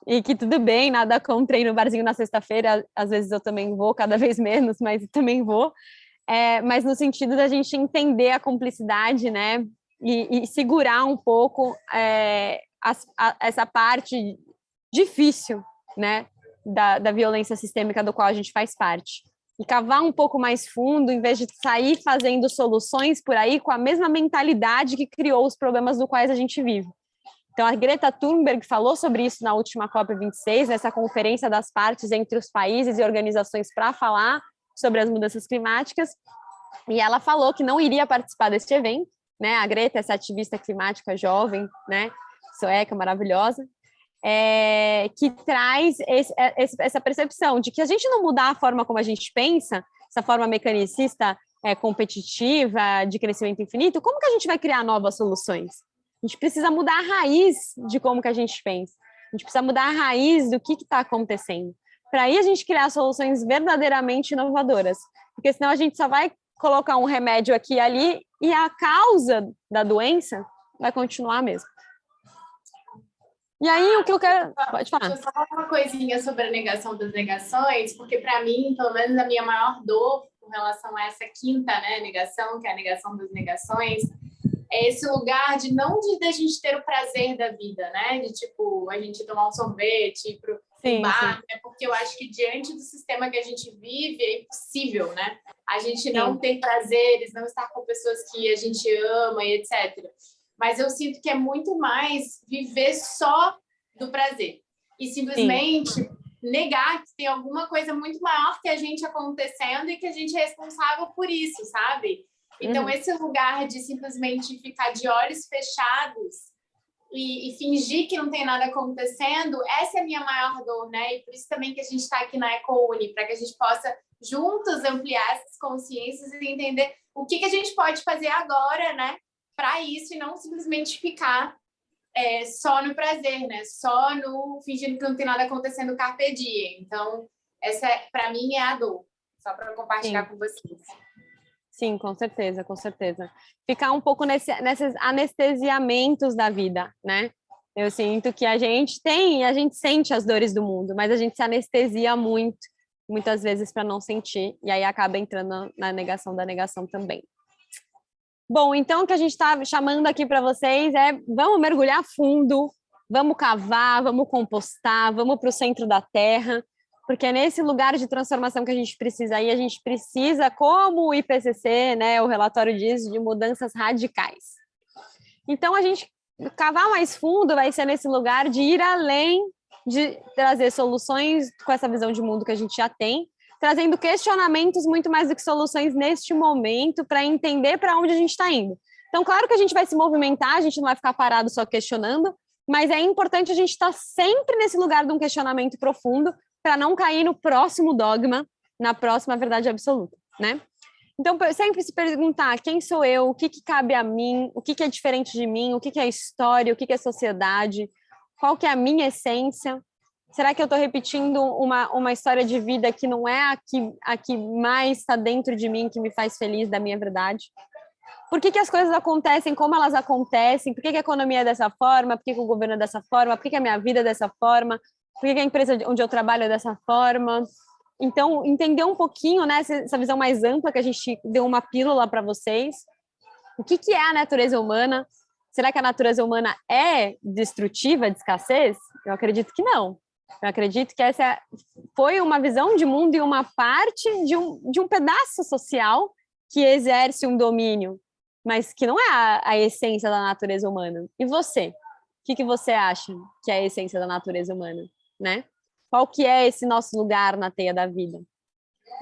E que tudo bem, nada contra ir no barzinho na sexta-feira, às vezes eu também vou, cada vez menos, mas também vou. Mas no sentido da gente entender a cumplicidade, né? E segurar um pouco essa parte difícil, né? Da violência sistêmica do qual a gente faz parte. E cavar um pouco mais fundo, em vez de sair fazendo soluções por aí com a mesma mentalidade que criou os problemas dos quais a gente vive. Então, a Greta Thunberg falou sobre isso na última COP26, nessa conferência das partes entre os países e organizações para falar sobre as mudanças climáticas, e ela falou que não iria participar deste evento, né? A Greta, essa ativista climática jovem, né? Sueca, maravilhosa, que traz essa percepção de que a gente não mudar a forma como a gente pensa, essa forma mecanicista competitiva, de crescimento infinito, como que a gente vai criar novas soluções? A gente precisa mudar a raiz de como que a gente pensa. A gente precisa mudar a raiz do que está acontecendo. Para aí a gente criar soluções verdadeiramente inovadoras. Porque senão a gente só vai colocar um remédio aqui e ali e a causa da doença vai continuar mesmo. E aí, o que eu quero... Pode falar. Deixa eu só falar uma coisinha sobre a negação das negações, porque, para mim, pelo menos a minha maior dor com relação a essa quinta, né, negação, que é a negação das negações, é esse lugar de não de a gente ter o prazer da vida, né? De, tipo, a gente tomar um sorvete, ir pro bar, né? Porque eu acho que, diante do sistema que a gente vive, é impossível, né? A gente não ter prazeres, não estar com pessoas que a gente ama e etc., mas eu sinto que é muito mais viver só do prazer. E simplesmente negar que tem alguma coisa muito maior que a gente acontecendo e que a gente é responsável por isso, sabe? Então, esse lugar de simplesmente ficar de olhos fechados e fingir que não tem nada acontecendo, essa é a minha maior dor, né? E por isso também que a gente está aqui na EcoUni, para que a gente possa juntos ampliar essas consciências e entender o que a gente pode fazer agora, né? Para isso, e não simplesmente ficar só no prazer, né? Só no fingindo que não tem nada acontecendo carpe diem. Então, essa, para mim, é a dor. Só para compartilhar com vocês. Sim, com certeza, com certeza. Ficar um pouco nesses anestesiamentos da vida, né? Eu sinto que a gente sente as dores do mundo, mas a gente se anestesia muito, muitas vezes para não sentir, e aí acaba entrando na negação da negação também. Bom, então o que a gente está chamando aqui para vocês é: vamos mergulhar fundo, vamos cavar, vamos compostar, vamos para o centro da terra, porque é nesse lugar de transformação que a gente precisa ir. A gente precisa, como o IPCC, né, o relatório diz, de mudanças radicais. Então, a gente cavar mais fundo vai ser nesse lugar de ir além, de trazer soluções com essa visão de mundo que a gente já tem, trazendo questionamentos muito mais do que soluções neste momento, para entender para onde a gente está indo. Então, claro que a gente vai se movimentar, a gente não vai ficar parado só questionando, mas é importante a gente estar sempre nesse lugar de um questionamento profundo, para não cair no próximo dogma, na próxima verdade absoluta, né? Então, sempre se perguntar: quem sou eu? O que cabe a mim? O que é diferente de mim? O que é história? O que é sociedade? Qual que é a minha essência? Será que eu estou repetindo uma história de vida que não é a que mais está dentro de mim, que me faz feliz, da minha verdade? Por que as coisas acontecem como elas acontecem? Por que a economia é dessa forma? Por que o governo é dessa forma? Por que a minha vida é dessa forma? Por que a empresa onde eu trabalho é dessa forma? Então, entender um pouquinho, né, essa visão mais ampla, que a gente deu uma pílula para vocês. O que é a natureza humana? Será que a natureza humana é destrutiva de escassez? Eu acredito que não. Eu acredito que essa foi uma visão de mundo e uma parte de um pedaço social que exerce um domínio, mas que não é a essência da natureza humana. E você? O que você acha que é a essência da natureza humana, né? Qual que é esse nosso lugar na teia da vida?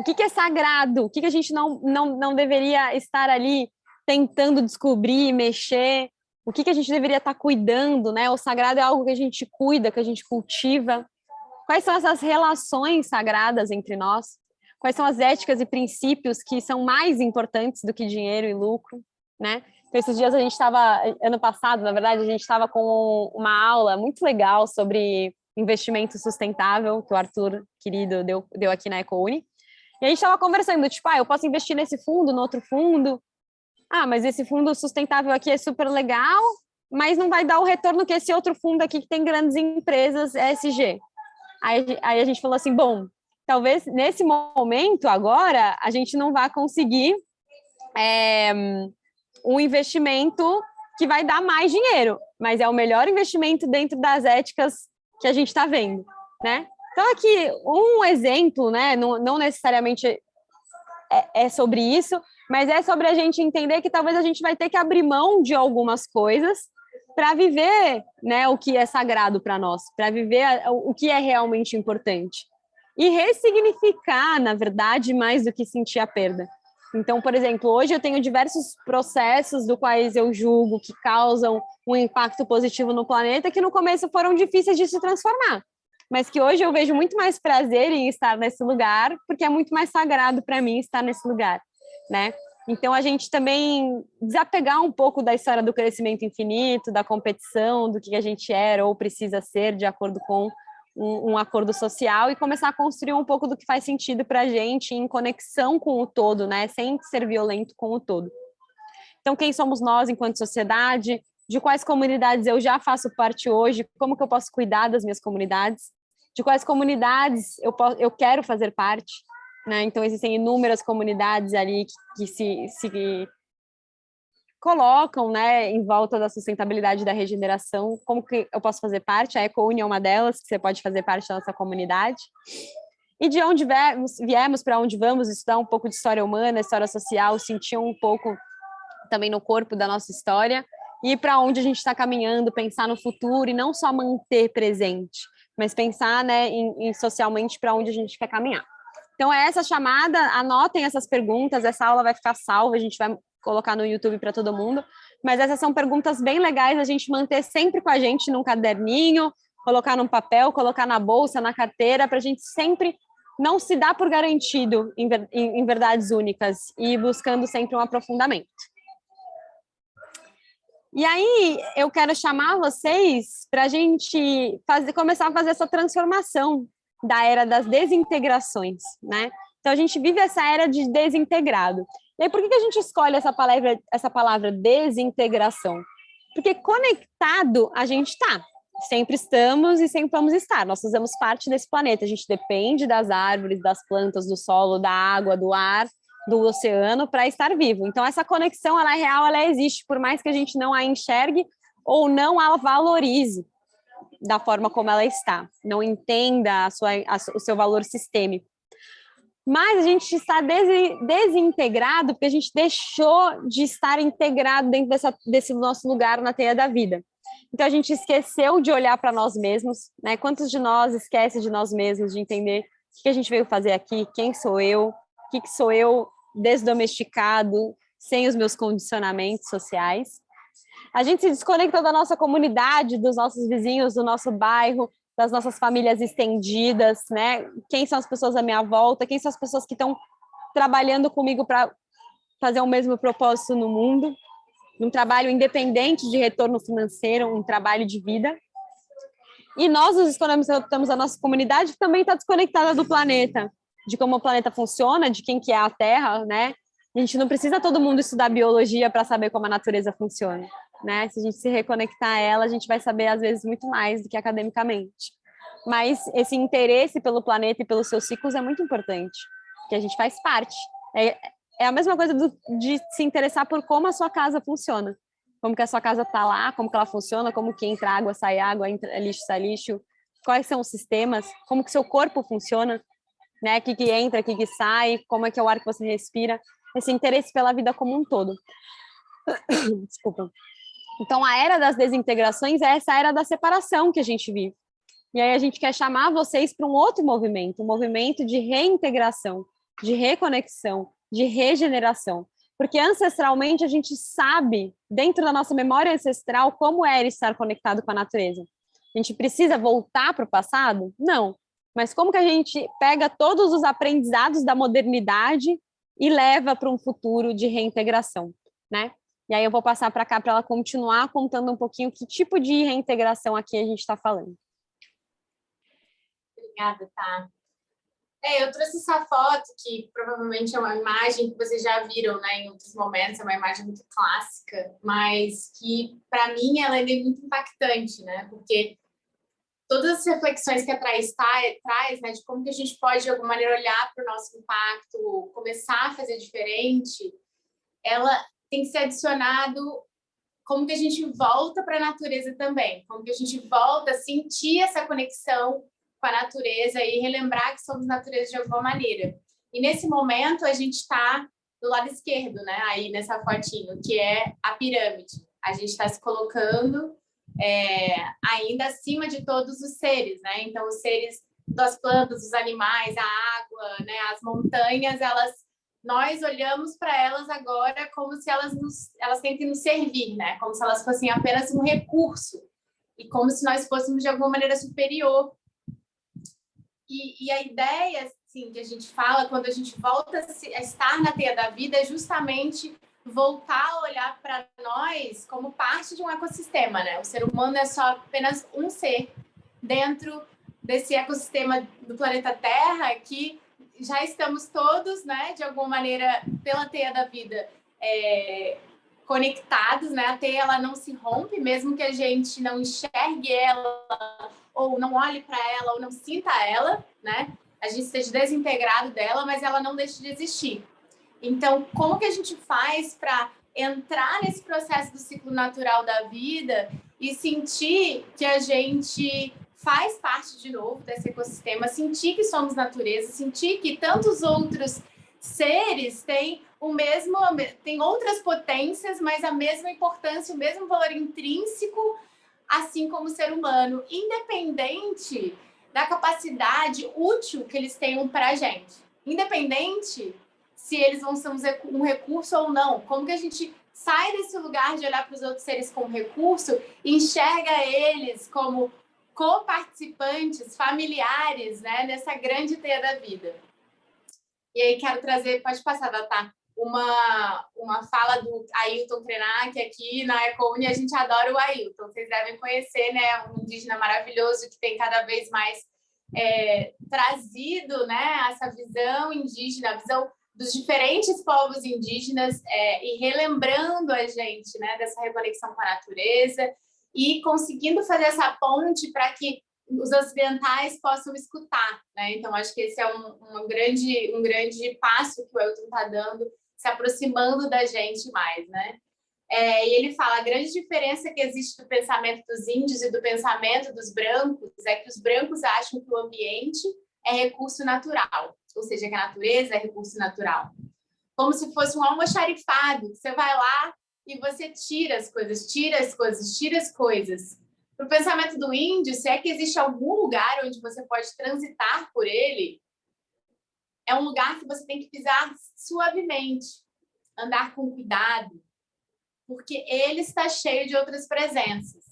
O que é sagrado? O que a gente não deveria estar ali tentando descobrir, mexer? O que a gente deveria estar cuidando, né? O sagrado é algo que a gente cuida, que a gente cultiva. Quais são essas relações sagradas entre nós? Quais são as éticas e princípios que são mais importantes do que dinheiro e lucro, né? Então, esses dias a gente estava, ano passado, na verdade, a gente estava com uma aula muito legal sobre investimento sustentável, que o Arthur, querido, deu aqui na EcoUni. E a gente estava conversando, tipo, eu posso investir nesse fundo, no outro fundo. Mas esse fundo sustentável aqui é super legal, mas não vai dar o retorno que esse outro fundo aqui que tem grandes empresas ESG. Aí a gente falou assim: bom, talvez nesse momento, agora, a gente não vá conseguir um investimento que vai dar mais dinheiro, mas é o melhor investimento dentro das éticas que a gente está vendo, né? Então, aqui, um exemplo, né? Não necessariamente é sobre isso, mas é sobre a gente entender que talvez a gente vai ter que abrir mão de algumas coisas para viver, né, o que é sagrado para nós, para viver o que é realmente importante. E ressignificar, na verdade, mais do que sentir a perda. Então, por exemplo, hoje eu tenho diversos processos do quais eu julgo que causam um impacto positivo no planeta, que no começo foram difíceis de se transformar, mas que hoje eu vejo muito mais prazer em estar nesse lugar, porque é muito mais sagrado para mim estar nesse lugar, né? Então, a gente também desapegar um pouco da história do crescimento infinito, da competição, do que a gente era ou precisa ser de acordo com um acordo social, e começar a construir um pouco do que faz sentido para a gente, em conexão com o todo, né? Sem ser violento com o todo. Então, quem somos nós enquanto sociedade? De quais comunidades eu já faço parte hoje? Como que eu posso cuidar das minhas comunidades? De quais comunidades eu quero fazer parte? Né? Então, existem inúmeras comunidades ali que se colocam, né, em volta da sustentabilidade da regeneração. Como que eu posso fazer parte? A EcoUni é uma delas, que você pode fazer parte da nossa comunidade. E de onde viemos, para onde vamos, estudar um pouco de história humana, história social, sentir um pouco também no corpo da nossa história, e para onde a gente está caminhando, pensar no futuro, e não só manter presente, mas pensar, né, em socialmente para onde a gente quer caminhar. Então, é essa chamada, anotem essas perguntas, essa aula vai ficar salva, a gente vai colocar no YouTube para todo mundo, mas essas são perguntas bem legais a gente manter sempre com a gente num caderninho, colocar num papel, colocar na bolsa, na carteira, para a gente sempre não se dar por garantido em verdades únicas e ir buscando sempre um aprofundamento. E aí, eu quero chamar vocês para a gente começar a fazer essa transformação da era das desintegrações, né? Então, a gente vive essa era de desintegrado. E aí, por que a gente escolhe essa palavra desintegração? Porque conectado a gente está. Sempre estamos e sempre vamos estar. Nós fazemos parte desse planeta. A gente depende das árvores, das plantas, do solo, da água, do ar, do oceano para estar vivo. Então, essa conexão, ela é real, ela existe, por mais que a gente não a enxergue ou não a valorize da forma como ela está. Não entenda o seu valor sistêmico. Mas a gente está desintegrado porque a gente deixou de estar integrado dentro desse nosso lugar na teia da vida. Então, a gente esqueceu de olhar para nós mesmos, né? Quantos de nós esquecem de nós mesmos, de entender o que a gente veio fazer aqui, quem sou eu, o que sou eu desdomesticado, sem os meus condicionamentos sociais. A gente se desconectou da nossa comunidade, dos nossos vizinhos, do nosso bairro, das nossas famílias estendidas, né? Quem são as pessoas à minha volta, quem são as pessoas que estão trabalhando comigo para fazer o mesmo propósito no mundo, um trabalho independente de retorno financeiro, um trabalho de vida. E nós nos desconectamos da nossa comunidade, que também está desconectada do planeta, de como o planeta funciona, de quem que é a Terra, né? A gente não precisa todo mundo estudar biologia para saber como a natureza funciona, né? Se a gente se reconectar a ela, a gente vai saber, às vezes, muito mais do que academicamente. Mas esse interesse pelo planeta e pelos seus ciclos é muito importante, que a gente faz parte. É a mesma coisa de se interessar por como a sua casa funciona. Como que a sua casa está lá, como que ela funciona, como que entra água, entra lixo, sai lixo, quais são os sistemas, como que seu corpo funciona, né? O que entra, o que sai, como é que é o ar que você respira. Esse interesse pela vida como um todo. Desculpa. Então, a era das desintegrações é essa era da separação que a gente vive. E aí a gente quer chamar vocês para um outro movimento, um movimento de reintegração, de reconexão, de regeneração. Porque ancestralmente a gente sabe, dentro da nossa memória ancestral, como era estar conectado com a natureza. A gente precisa voltar para o passado? Não. Mas como que a gente pega todos os aprendizados da modernidade e leva para um futuro de reintegração, né? E aí eu vou passar para cá para ela continuar contando um pouquinho que tipo de reintegração aqui a gente está falando. Obrigada, tá? Eu trouxe essa foto, que provavelmente é uma imagem que vocês já viram, né, em outros momentos, é uma imagem muito clássica, mas que, para mim, ela é muito impactante, né? Porque todas as reflexões que a traz, né, de como que a gente pode, de alguma maneira, olhar para o nosso impacto, começar a fazer diferente, ela tem que ser adicionado como que a gente volta para a natureza também, como que a gente volta a sentir essa conexão com a natureza e relembrar que somos natureza de alguma maneira. E nesse momento a gente está do lado esquerdo, né? Aí nessa fotinho, que é a pirâmide. A gente está se colocando ainda acima de todos os seres, né? Então os seres das plantas, os animais, a água, né? As montanhas, nós olhamos para elas agora como se elas têm que nos servir, né? Como se elas fossem apenas um recurso e como se nós fôssemos de alguma maneira superior. E a ideia, assim, que a gente fala quando a gente volta a estar na teia da vida é justamente voltar a olhar para nós como parte de um ecossistema, né? O ser humano é só apenas um ser dentro desse ecossistema do planeta Terra que já estamos todos, né, de alguma maneira, pela teia da vida, conectados, né? A teia, ela não se rompe, mesmo que a gente não enxergue ela, ou não olhe para ela, ou não sinta ela, né? A gente esteja desintegrado dela, mas ela não deixa de existir. Então, como que a gente faz para entrar nesse processo do ciclo natural da vida e sentir que a gente faz parte de novo desse ecossistema, sentir que somos natureza, sentir que tantos outros seres têm tem outras potências, mas a mesma importância, o mesmo valor intrínseco, assim como o ser humano, independente da capacidade útil que eles tenham para a gente. Independente se eles vão ser um recurso ou não. Como que a gente sai desse lugar de olhar para os outros seres como recurso e enxerga eles como co-participantes, familiares, né, nessa grande teia da vida. E aí quero trazer, pode passar, Datá, uma fala do Ailton Krenak aqui na EcoUni. A gente adora o Ailton, vocês devem conhecer, né? Um indígena maravilhoso que tem cada vez mais trazido, né, essa visão indígena, a visão dos diferentes povos indígenas e relembrando a gente, né, dessa reconexão com a natureza e conseguindo fazer essa ponte para que os ocidentais possam escutar, né? Então, acho que esse é um grande passo que o Elton está dando, se aproximando da gente mais, né? E ele fala, a grande diferença que existe do pensamento dos índios e do pensamento dos brancos é que os brancos acham que o ambiente é recurso natural, ou seja, que a natureza é recurso natural. Como se fosse um almoxarifado, você vai lá e você tira as coisas, tira as coisas, tira as coisas. Para o pensamento do índio, se é que existe algum lugar onde você pode transitar por ele, é um lugar que você tem que pisar suavemente, andar com cuidado, porque ele está cheio de outras presenças.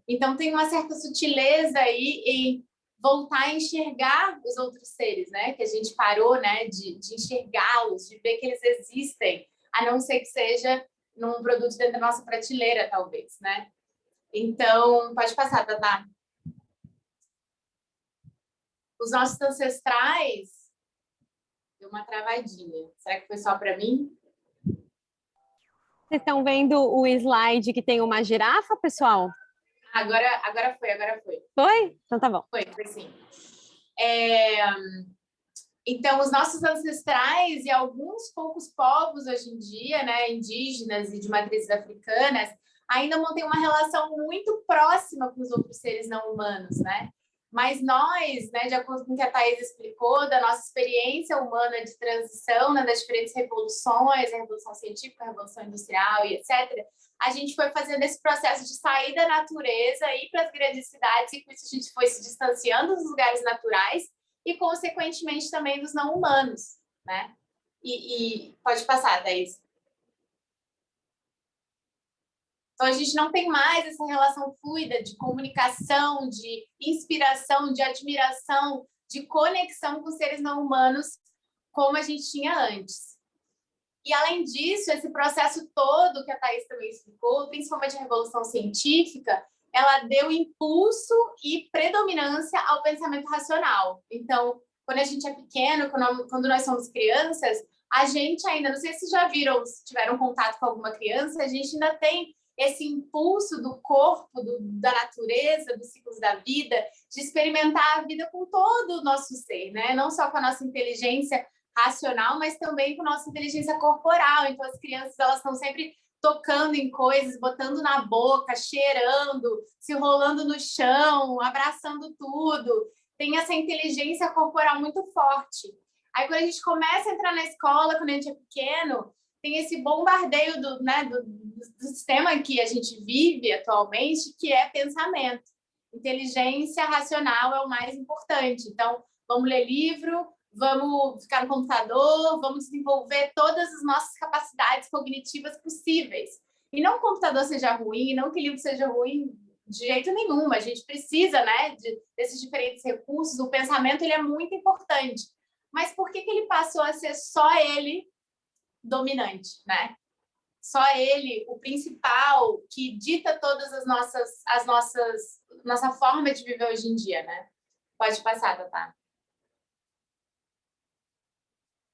Então, tem uma certa sutileza aí em voltar a enxergar os outros seres, né? Que a gente parou, né, de enxergá-los, de ver que eles existem, a não ser que seja num produto dentro da nossa prateleira, talvez, né? Então, pode passar, Tatá. Os nossos ancestrais... Deu uma travadinha. Será que foi só para mim? Vocês estão vendo o slide que tem uma girafa, pessoal? Agora foi. Foi? Então tá bom. Foi sim. Então, os nossos ancestrais e alguns poucos povos hoje em dia, né, indígenas e de matrizes africanas, ainda mantêm uma relação muito próxima com os outros seres não humanos, né? Mas nós, né, de acordo com o que a Thaís explicou, da nossa experiência humana de transição, né, das diferentes revoluções, a revolução científica, a revolução industrial e etc., a gente foi fazendo esse processo de sair da natureza, ir para as grandes cidades, e com isso a gente foi se distanciando dos lugares naturais e, consequentemente, também dos não humanos, né? E pode passar, Thaís. Então, a gente não tem mais essa relação fluida de comunicação, de inspiração, de admiração, de conexão com seres não humanos como a gente tinha antes. E, além disso, esse processo todo que a Thaís também explicou, principalmente a Revolução Científica, ela deu impulso e predominância ao pensamento racional. Então, quando a gente é pequeno, quando nós somos crianças, a gente ainda, não sei se já viram, se tiveram contato com alguma criança, a gente ainda tem esse impulso do corpo, da natureza, dos ciclos da vida, de experimentar a vida com todo o nosso ser, né? Não só com a nossa inteligência racional, mas também com a nossa inteligência corporal. Então, as crianças, elas estão sempre tocando em coisas, botando na boca, cheirando, se rolando no chão, abraçando tudo. Tem essa inteligência corporal muito forte. Aí, quando a gente começa a entrar na escola, quando a gente é pequeno, tem esse bombardeio do sistema que a gente vive atualmente, que é pensamento. Inteligência racional é o mais importante. Então, vamos ler livro, vamos ficar no computador, vamos desenvolver todas as nossas capacidades cognitivas possíveis. E não que o computador seja ruim, não que o livro seja ruim de jeito nenhum. A gente precisa, né, desses diferentes recursos. O pensamento, ele é muito importante. Mas por que ele passou a ser só ele dominante, né? Só ele, o principal, que dita todas nossa forma de viver hoje em dia, né? Pode passar, Tatá.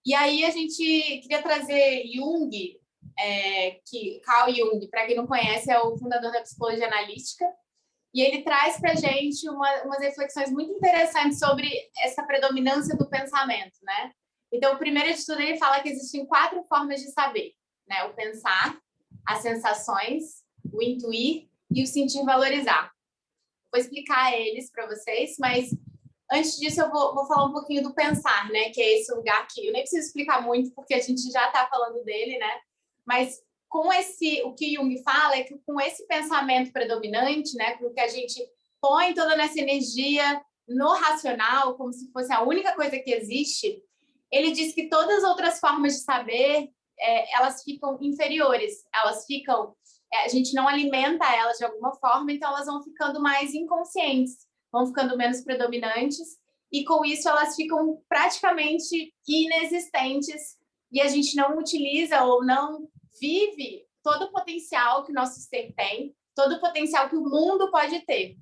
E aí a gente queria trazer Jung, que Carl Jung, para quem não conhece, é o fundador da psicologia analítica, e ele traz para a gente umas reflexões muito interessantes sobre essa predominância do pensamento, né? Então, primeiro de tudo, ele fala que existem 4 formas de saber, né? O pensar, as sensações, o intuir e o sentir valorizar. Vou explicar eles para vocês, mas antes disso eu vou falar um pouquinho do pensar, né? Que é esse lugar que eu nem preciso explicar muito, porque a gente já está falando dele, né? Mas o que Jung fala é que com esse pensamento predominante, né? Com que a gente põe toda essa energia no racional, como se fosse a única coisa que existe, ele diz que todas as outras formas de saber, elas ficam inferiores, a gente não alimenta elas de alguma forma, então elas vão ficando mais inconscientes, vão ficando menos predominantes, e com isso elas ficam praticamente inexistentes, e a gente não utiliza ou não vive todo o potencial que o nosso ser tem, todo o potencial que o mundo pode ter.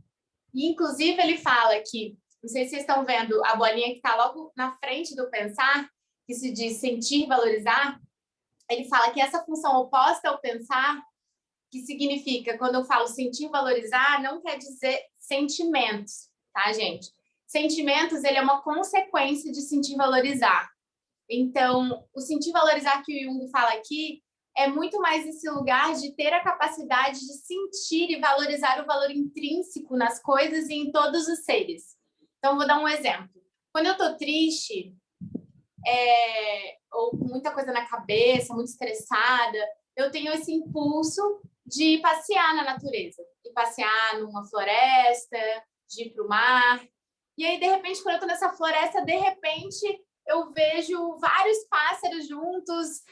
E, inclusive, ele fala que, não sei se vocês estão vendo a bolinha que está logo na frente do pensar, que se diz sentir, valorizar, ele fala que essa função oposta ao pensar, que significa, quando eu falo sentir, valorizar, não quer dizer sentimentos, tá, gente? Sentimentos, ele é uma consequência de sentir, valorizar. Então, o sentir, valorizar que o Jung fala aqui é muito mais esse lugar de ter a capacidade de sentir e valorizar o valor intrínseco nas coisas e em todos os seres. Então, vou dar um exemplo. Quando eu tô triste, ou com muita coisa na cabeça, muito estressada, eu tenho esse impulso de passear na natureza, de passear numa floresta, de ir para o mar. E aí, de repente, quando eu estou nessa floresta, de repente, eu vejo vários pássaros juntos,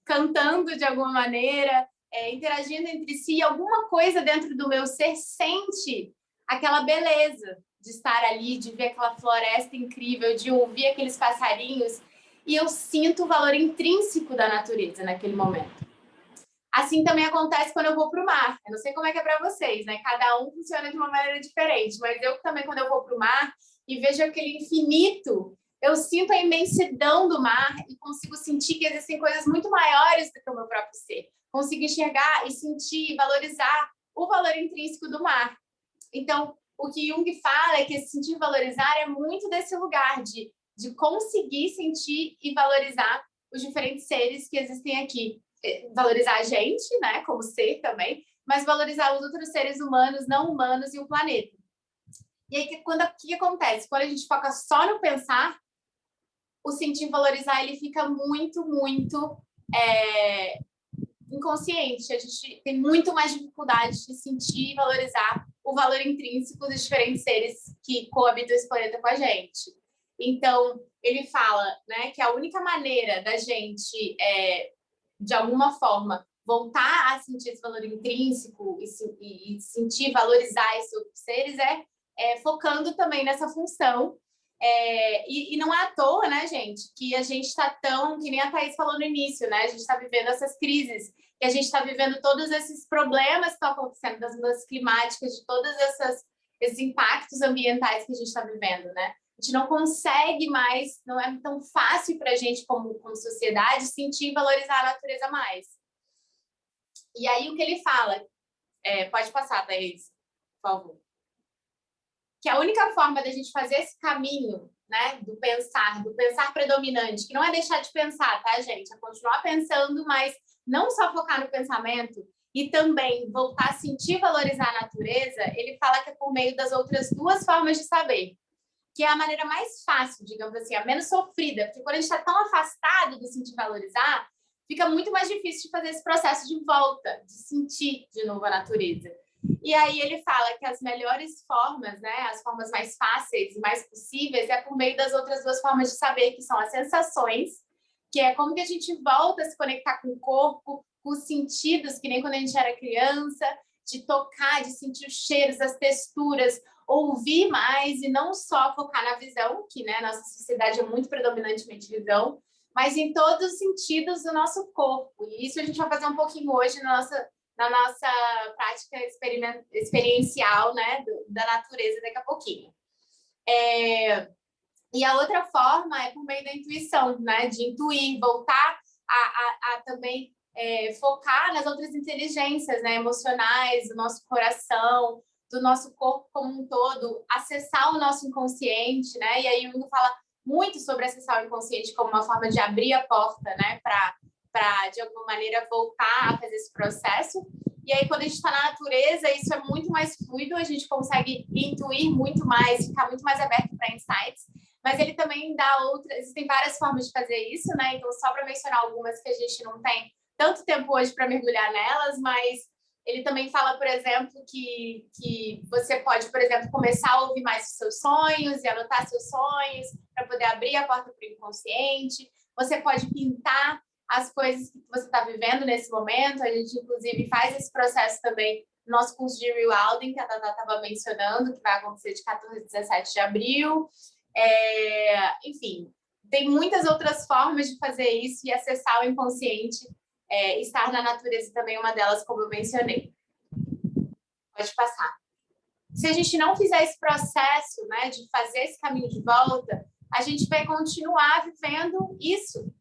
cantando de alguma maneira, interagindo entre si. Alguma coisa dentro do meu ser sente aquela beleza de estar ali, de ver aquela floresta incrível, de ouvir aqueles passarinhos, e eu sinto o valor intrínseco da natureza naquele momento. Assim também acontece quando eu vou para o mar. Eu não sei como é que é para vocês, né? Cada um funciona de uma maneira diferente, mas eu também, quando eu vou para o mar e vejo aquele infinito, eu sinto a imensidão do mar e consigo sentir que existem coisas muito maiores do que o meu próprio ser. Consigo enxergar e sentir e valorizar o valor intrínseco do mar. Então, o que Jung fala é que esse sentir e valorizar é muito desse lugar de conseguir sentir e valorizar os diferentes seres que existem aqui. Valorizar a gente, né, como ser também, mas valorizar os outros seres humanos, não humanos e o planeta. E aí, o que acontece? Quando a gente foca só no pensar, o sentir e valorizar, ele fica muito, muito inconsciente. A gente tem muito mais dificuldade de sentir e valorizar o valor intrínseco dos diferentes seres que coabitam esse planeta com a gente. Então, ele fala, né, que a única maneira da gente, de alguma forma, voltar a sentir esse valor intrínseco e sentir, valorizar esses outros seres focando também nessa função. E não é à toa, né, gente, que a gente está tão, que nem a Thaís falou no início, né, a gente está vivendo essas crises, que a gente está vivendo todos esses problemas que estão acontecendo, das mudanças climáticas, de todos esses impactos ambientais que a gente está vivendo, né? A gente não consegue mais, não é tão fácil para a gente, como sociedade, sentir e valorizar a natureza mais. E aí, o que ele fala? Pode passar, Thaís, por favor. Que a única forma da gente fazer esse caminho, né, do pensar predominante, que não é deixar de pensar, tá, gente? É continuar pensando, mas não só focar no pensamento, e também voltar a sentir e valorizar a natureza, ele fala que é por meio das outras duas formas de saber, que é a maneira mais fácil, digamos assim, a menos sofrida, porque quando a gente está tão afastado do sentir e valorizar, fica muito mais difícil de fazer esse processo de volta, de sentir de novo a natureza. E aí ele fala que as melhores formas, né, as formas mais fáceis e mais possíveis é por meio das outras duas formas de saber, que são as sensações, que é como que a gente volta a se conectar com o corpo, com os sentidos, que nem quando a gente era criança, de tocar, de sentir os cheiros, as texturas, ouvir mais e não só focar na visão, que, né, nossa sociedade é muito predominantemente visão, mas em todos os sentidos do nosso corpo. E isso a gente vai fazer um pouquinho hoje na nossa prática experiencial, né, da natureza daqui a pouquinho. E a outra forma é por meio da intuição, né, de intuir, voltar a também focar nas outras inteligências, né, emocionais, do nosso coração, do nosso corpo como um todo, acessar o nosso inconsciente, né, e aí o Jung fala muito sobre acessar o inconsciente como uma forma de abrir a porta, né, para, de alguma maneira, voltar a fazer esse processo. E aí, quando a gente está na natureza, isso é muito mais fluido, a gente consegue intuir muito mais, ficar muito mais aberto para insights, mas ele também dá outras, existem várias formas de fazer isso, né? Então, só para mencionar algumas que a gente não tem tanto tempo hoje para mergulhar nelas, mas ele também fala, por exemplo, que você pode, por exemplo, começar a ouvir mais os seus sonhos e anotar seus sonhos para poder abrir a porta para o inconsciente. Você pode pintar as coisas que você está vivendo nesse momento. A gente, inclusive, faz esse processo também no nosso curso de Rewilding, que a Tata estava mencionando, que vai acontecer de 14 a 17 de abril. Enfim, tem muitas outras formas de fazer isso e acessar o inconsciente. Estar na natureza também é uma delas, como eu mencionei. Pode passar. Se a gente não fizer esse processo, né, de fazer esse caminho de volta, a gente vai continuar vivendo isso.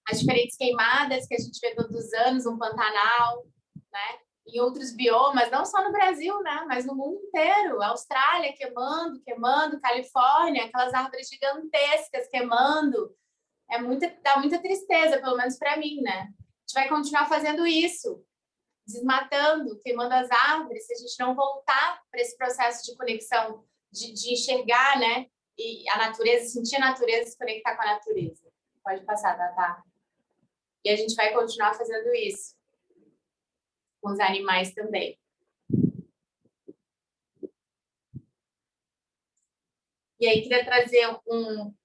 As diferentes queimadas que a gente vê todos os anos, no Pantanal, né? Em outros biomas, não só no Brasil, né? Mas no mundo inteiro. Austrália queimando, queimando, Califórnia, aquelas árvores gigantescas queimando. Dá muita tristeza, pelo menos para mim, né? A gente vai continuar fazendo isso, desmatando, queimando as árvores, se a gente não voltar para esse processo de conexão, de enxergar, né? E a natureza, sentir a natureza, se conectar com a natureza. Pode passar, Tatá. E a gente vai continuar fazendo isso com os animais também. E aí, queria trazer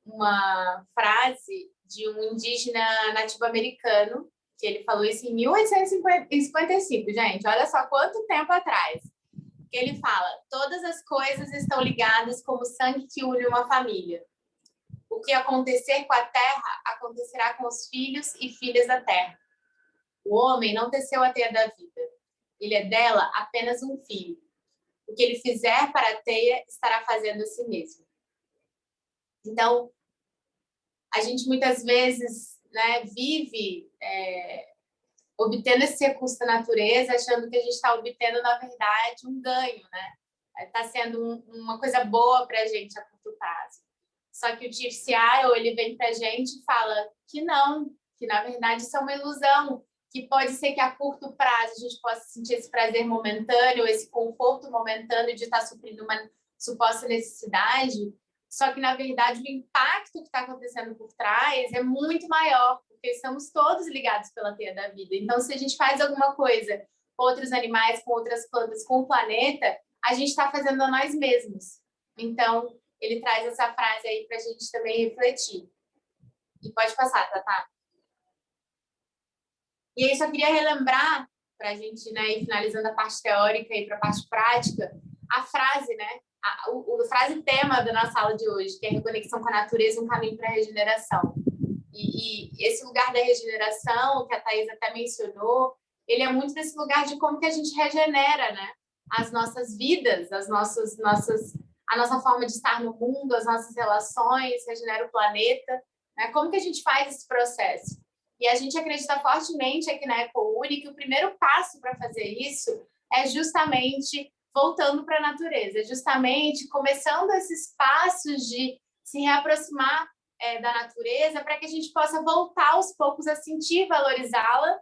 uma frase de um indígena nativo-americano, que ele falou isso em 1855, gente. Olha só quanto tempo atrás. Que ele fala: todas as coisas estão ligadas como o sangue que une uma família. O que acontecer com a terra, acontecerá com os filhos e filhas da terra. O homem não teceu a teia da vida. Ele é dela apenas um fio. O que ele fizer para a teia, estará fazendo a si mesmo. Então, a gente muitas vezes, né, vive obtendo esse recurso da natureza, achando que a gente está obtendo, na verdade, um ganho, né? Está sendo uma coisa boa para a gente a curto prazo. Só que o Chief Seattle, ele vem para a gente e fala que não, que na verdade isso é uma ilusão, que pode ser que a curto prazo a gente possa sentir esse prazer momentâneo, esse conforto momentâneo de estar suprindo uma suposta necessidade, só que, na verdade, o impacto que está acontecendo por trás é muito maior, porque estamos todos ligados pela teia da vida. Então, se a gente faz alguma coisa com outros animais, com outras plantas, com o planeta, a gente está fazendo a nós mesmos. Então, ele traz essa frase aí para a gente também refletir. E pode passar, Tatá. E aí, só queria relembrar, para a gente, né, ir finalizando a parte teórica e para a parte prática, a frase, né? A frase tema da nossa aula de hoje, que é reconexão com a natureza, um caminho para a regeneração. E esse lugar da regeneração, que a Thaís até mencionou, ele é muito desse lugar de como que a gente regenera, né? As nossas vidas, a nossa forma de estar no mundo, as nossas relações, regenera o planeta, né? Como que a gente faz esse processo? E a gente acredita fortemente aqui na EcoUni que o primeiro passo para fazer isso é justamente voltando para a natureza, justamente começando esses passos de se reaproximar da natureza para que a gente possa voltar aos poucos a sentir, valorizá-la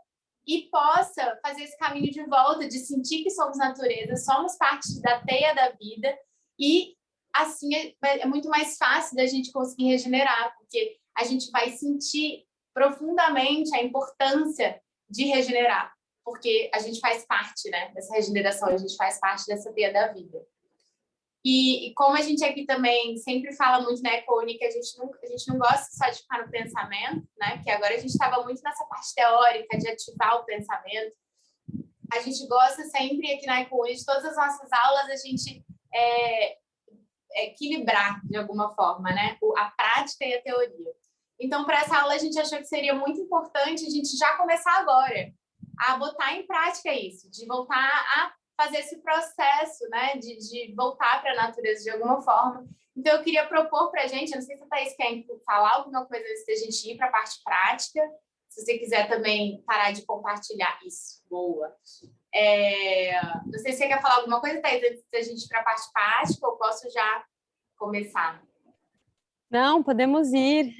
e possa fazer esse caminho de volta, de sentir que somos natureza, somos parte da teia da vida e assim é muito mais fácil da gente conseguir regenerar, porque a gente vai sentir profundamente a importância de regenerar, porque a gente faz parte, né, dessa regeneração, a gente faz parte dessa teia da vida. E como a gente aqui também sempre fala muito na EcoUni, que a gente não gosta só de ficar no pensamento, né, porque agora a gente estava muito nessa parte teórica de ativar o pensamento, a gente gosta sempre aqui na EcoUni, de todas as nossas aulas, a gente equilibrar de alguma forma, né, a prática e a teoria. Então, para essa aula, a gente achou que seria muito importante a gente já começar agora a botar em prática isso, de voltar a fazer esse processo, né, de voltar para a natureza de alguma forma. Então, eu queria propor para a gente, eu não sei se a Thaís quer falar alguma coisa antes da gente ir para a parte prática, se você quiser também parar de compartilhar isso. Boa. Não sei se você quer falar alguma coisa, Thaís, antes da gente ir para a parte prática, ou posso já começar? Não, podemos ir.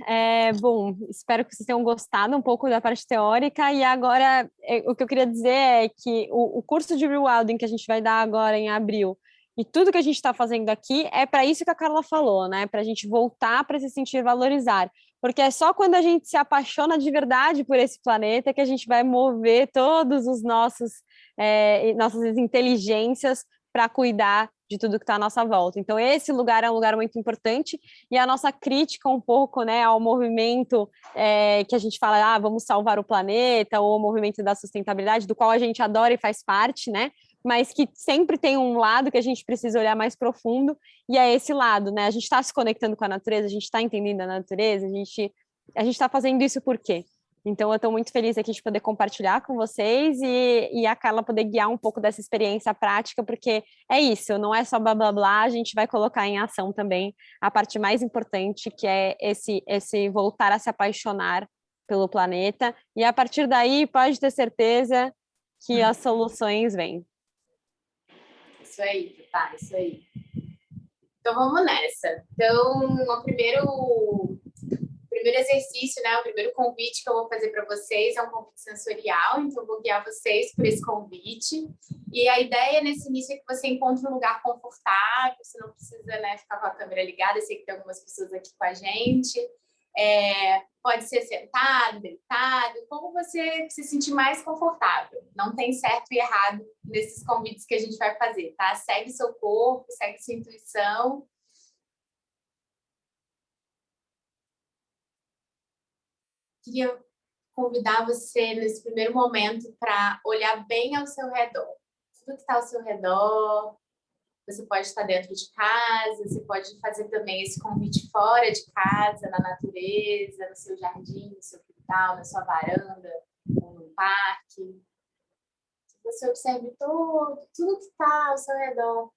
Bom, espero que vocês tenham gostado um pouco da parte teórica. E agora, o que eu queria dizer é que o curso de rewilding que a gente vai dar agora em abril e tudo que a gente está fazendo aqui é para isso que a Carla falou, né? Para a gente voltar para se sentir valorizar. Porque é só quando a gente se apaixona de verdade por esse planeta que a gente vai mover todos os nossas inteligências para cuidar de tudo que está à nossa volta. Então, esse lugar é um lugar muito importante e a nossa crítica um pouco, né, ao movimento que a gente fala, vamos salvar o planeta, ou o movimento da sustentabilidade, do qual a gente adora e faz parte, né, mas que sempre tem um lado que a gente precisa olhar mais profundo, e é esse lado, né, a gente está se conectando com a natureza, a gente está entendendo a natureza, a gente está fazendo isso por quê? Então, eu estou muito feliz aqui de poder compartilhar com vocês e a Carla poder guiar um pouco dessa experiência prática, porque é isso, não é só blá blá blá, a gente vai colocar em ação também a parte mais importante, que é esse voltar a se apaixonar pelo planeta, e a partir daí pode ter certeza que as soluções vêm. Isso aí, tá, isso aí. Então vamos nessa. Então, o primeiro exercício, né, o primeiro convite que eu vou fazer para vocês é um convite sensorial, então eu vou guiar vocês por esse convite. E a ideia nesse início é que você encontre um lugar confortável, você não precisa, né, ficar com a câmera ligada, eu sei que tem algumas pessoas aqui com a gente. Pode ser sentado, deitado, como você se sentir mais confortável. Não tem certo e errado nesses convites que a gente vai fazer, tá? Segue seu corpo, segue sua intuição. Queria convidar você, nesse primeiro momento, para olhar bem ao seu redor. Tudo que está ao seu redor. Você pode estar dentro de casa, você pode fazer também esse convite fora de casa, na natureza, no seu jardim, no seu quintal, na sua varanda, ou no parque. Você observe tudo que está ao seu redor.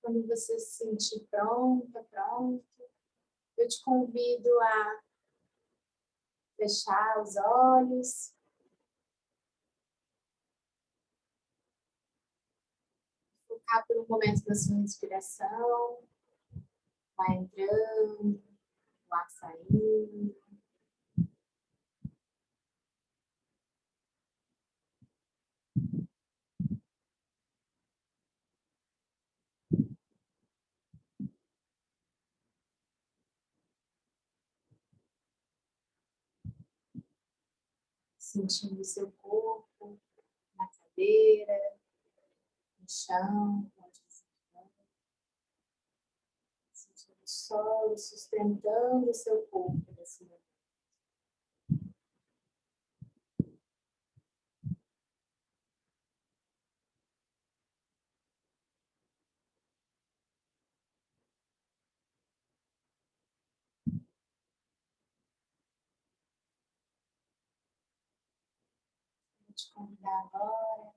Quando você se sentir pronta, pronto, eu te convido a fechar os olhos, focar por um momento na sua respiração, vai entrando, o ar saindo. Sentindo o seu corpo na cadeira, no chão, onde você estiver. Sentindo o solo sustentando o seu corpo nesse momento. Vou te convidar agora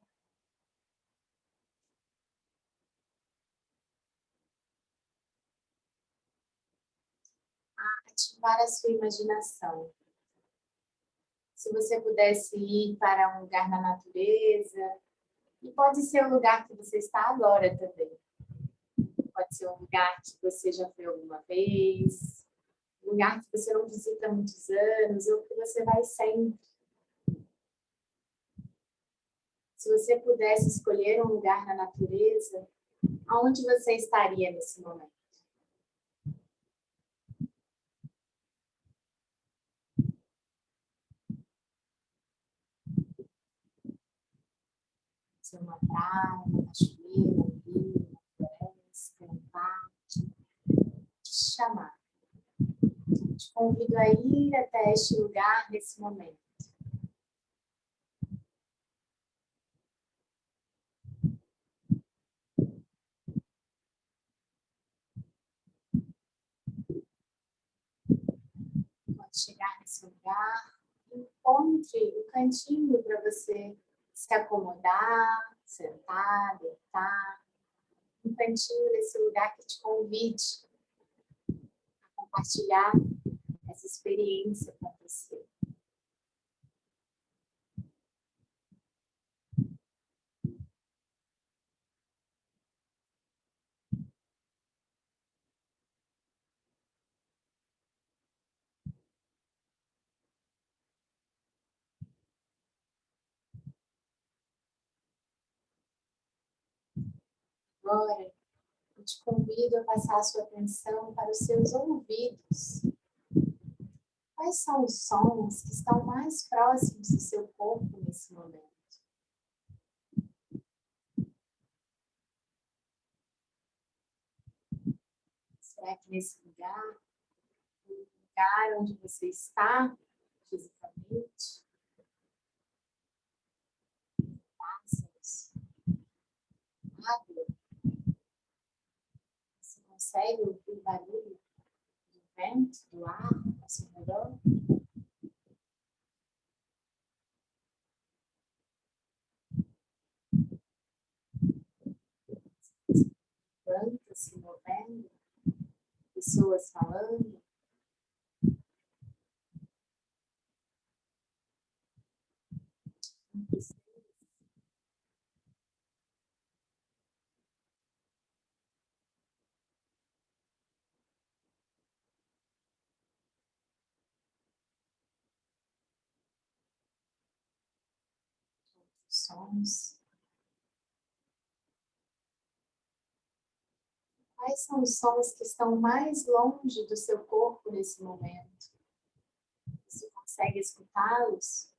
a ativar a sua imaginação. Se você pudesse ir para um lugar na natureza, e pode ser o lugar que você está agora também. Pode ser um lugar que você já foi alguma vez, um lugar que você não visita há muitos anos, ou que você vai sempre. Se você pudesse escolher um lugar na natureza, aonde você estaria nesse momento? Se é uma praia, uma cachoeira, um rio, uma floresta, um parque, te chamar. Te convido a ir até este lugar nesse momento. Quando chegar nesse lugar, encontre o cantinho para você se acomodar, sentar, deitar. Um cantinho nesse lugar que te convide a compartilhar essa experiência com você. Agora, eu te convido a passar a sua atenção para os seus ouvidos. Quais são os sons que estão mais próximos do seu corpo nesse momento? Será que nesse lugar, o lugar onde você está fisicamente, pássaros, água, você consegue ouvir o barulho do vento, do ar ao seu redor? Plantas se movendo, pessoas falando. Sons. Quais são os sons que estão mais longe do seu corpo nesse momento? Você consegue escutá-los?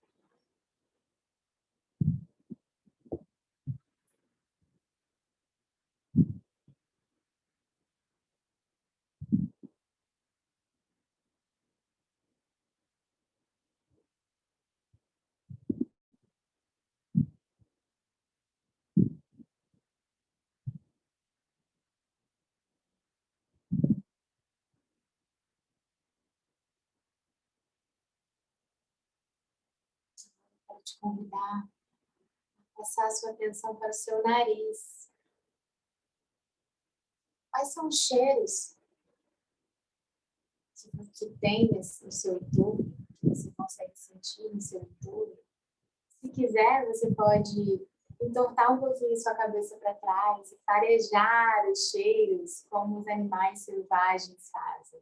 Quero te convidar a passar a sua atenção para o seu nariz. Quais são os cheiros que tem no seu entorno, que você consegue sentir no seu entorno? Se quiser, você pode entortar um pouquinho sua cabeça para trás e farejar os cheiros como os animais selvagens fazem.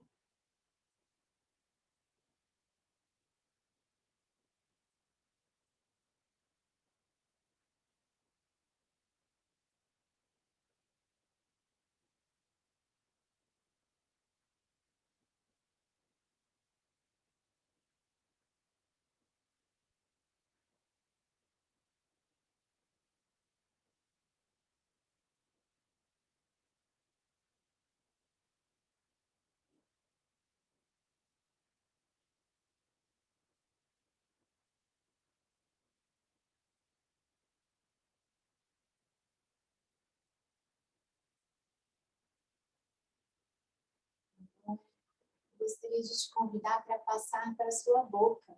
Gostaria de te convidar para passar para a sua boca.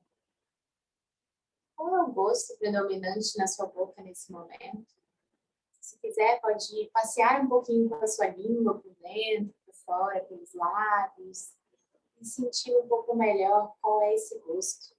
Qual é o gosto predominante na sua boca nesse momento? Se quiser, pode passear um pouquinho com a sua língua por dentro, por fora, pelos lábios, e sentir um pouco melhor qual é esse gosto.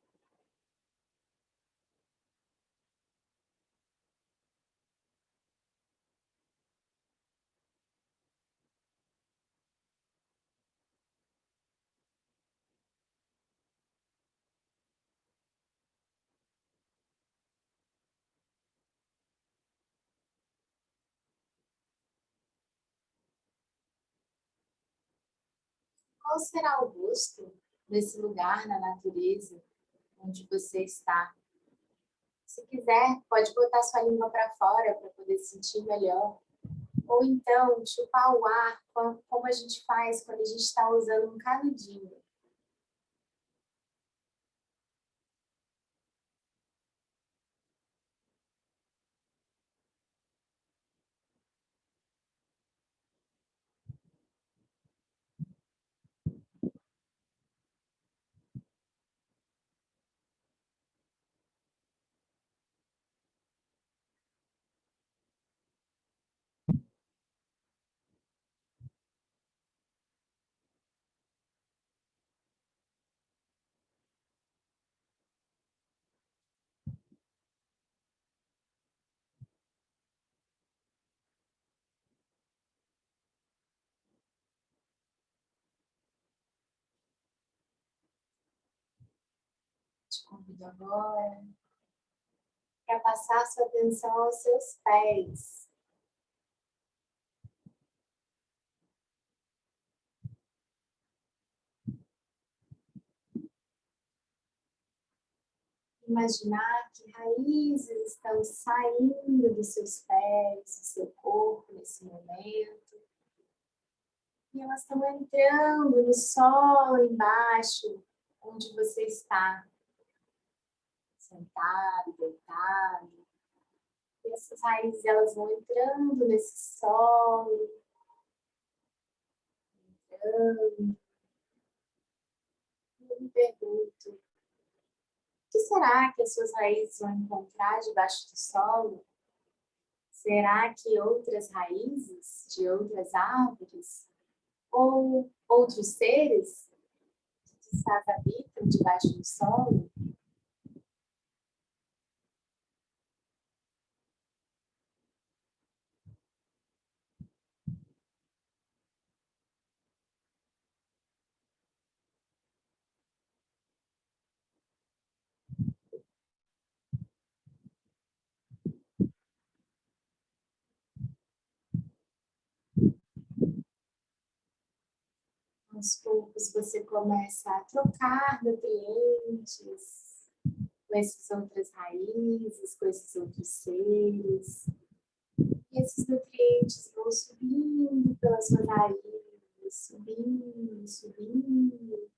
Qual será o gosto desse lugar na natureza onde você está? Se quiser, pode botar sua língua para fora para poder sentir melhor. Ou então, chupar o ar, como a gente faz quando a gente está usando um canudinho. Te convido agora para passar sua atenção aos seus pés. Imaginar que raízes estão saindo dos seus pés, do seu corpo nesse momento. E elas estão entrando no solo embaixo, onde você está, sentado, deitado. E essas raízes elas vão entrando nesse solo, entrando. E eu me pergunto, o que será que as suas raízes vão encontrar debaixo do solo? Será que outras raízes de outras árvores ou outros seres que quizás habitam debaixo do solo? Aos poucos você começa a trocar nutrientes com essas outras raízes, com esses outros seres. E esses nutrientes vão subindo pelas suas raízes, subindo, subindo,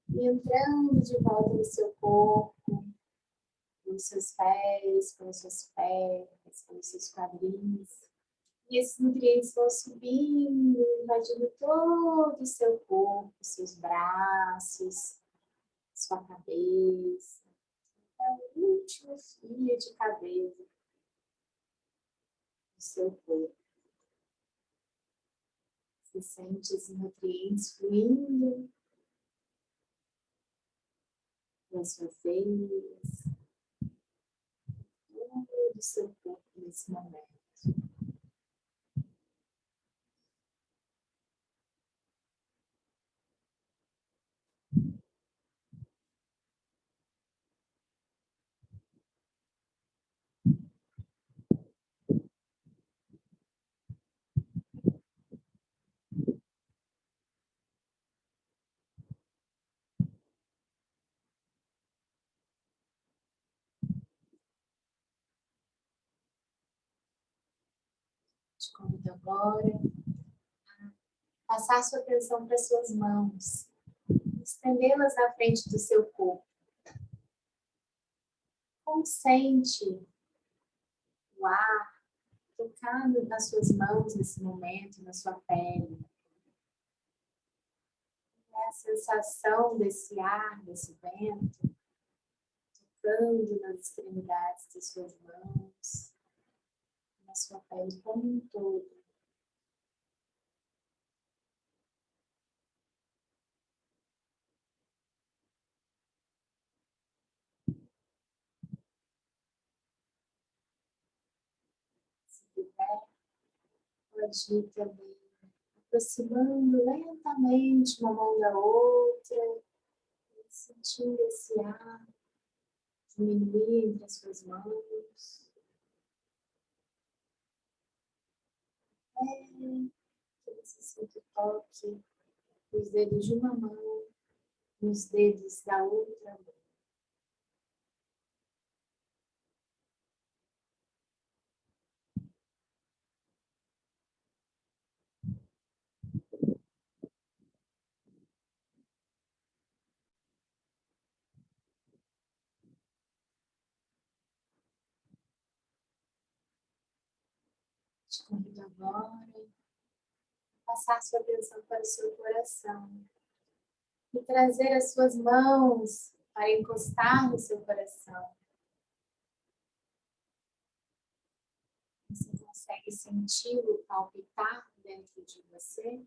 e entrando de volta no seu corpo, nos seus pés, pelas suas pernas, pelos seus quadris. E esses nutrientes vão subindo, invadindo todo o seu corpo, seus braços, sua cabeça, até o último fio de cabelo do seu corpo. Você sente esses nutrientes fluindo nas suas veias, todo o seu corpo nesse momento. Te convido agora a passar sua atenção para suas mãos, estendê-las na frente do seu corpo. Consente o ar tocando nas suas mãos nesse momento, na sua pele. É a sensação desse ar, desse vento, tocando nas extremidades das suas mãos, na sua pele como um todo. Se puder, pode ir também aproximando lentamente uma mão da outra, sentindo esse ar diminuir entre as suas mãos. Que você sinta o toque dos dedos de uma mão nos dedos da outra mão. Te convido agora a passar sua atenção para o seu coração e trazer as suas mãos para encostar no seu coração. Você consegue senti-lo palpitar dentro de você?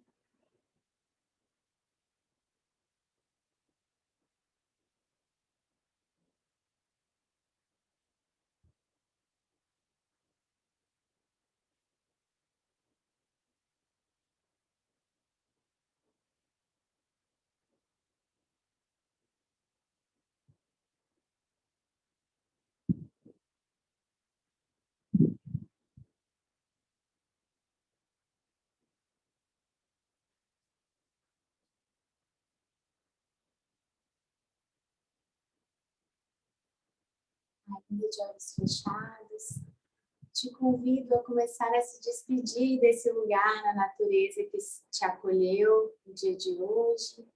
Ainda de olhos fechados, te convido a começar a se despedir desse lugar na natureza que te acolheu no dia de hoje.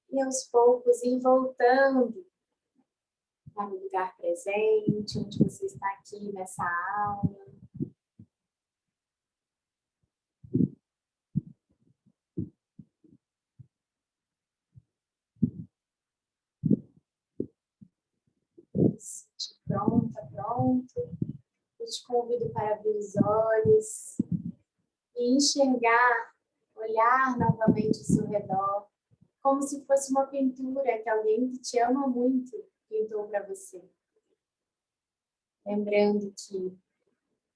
E aos poucos ir voltando para o lugar presente, onde você está aqui nessa aula. Pronto. Eu te convido para abrir os olhos e enxergar, olhar novamente ao seu redor, como se fosse uma pintura que alguém que te ama muito pintou para você. Lembrando que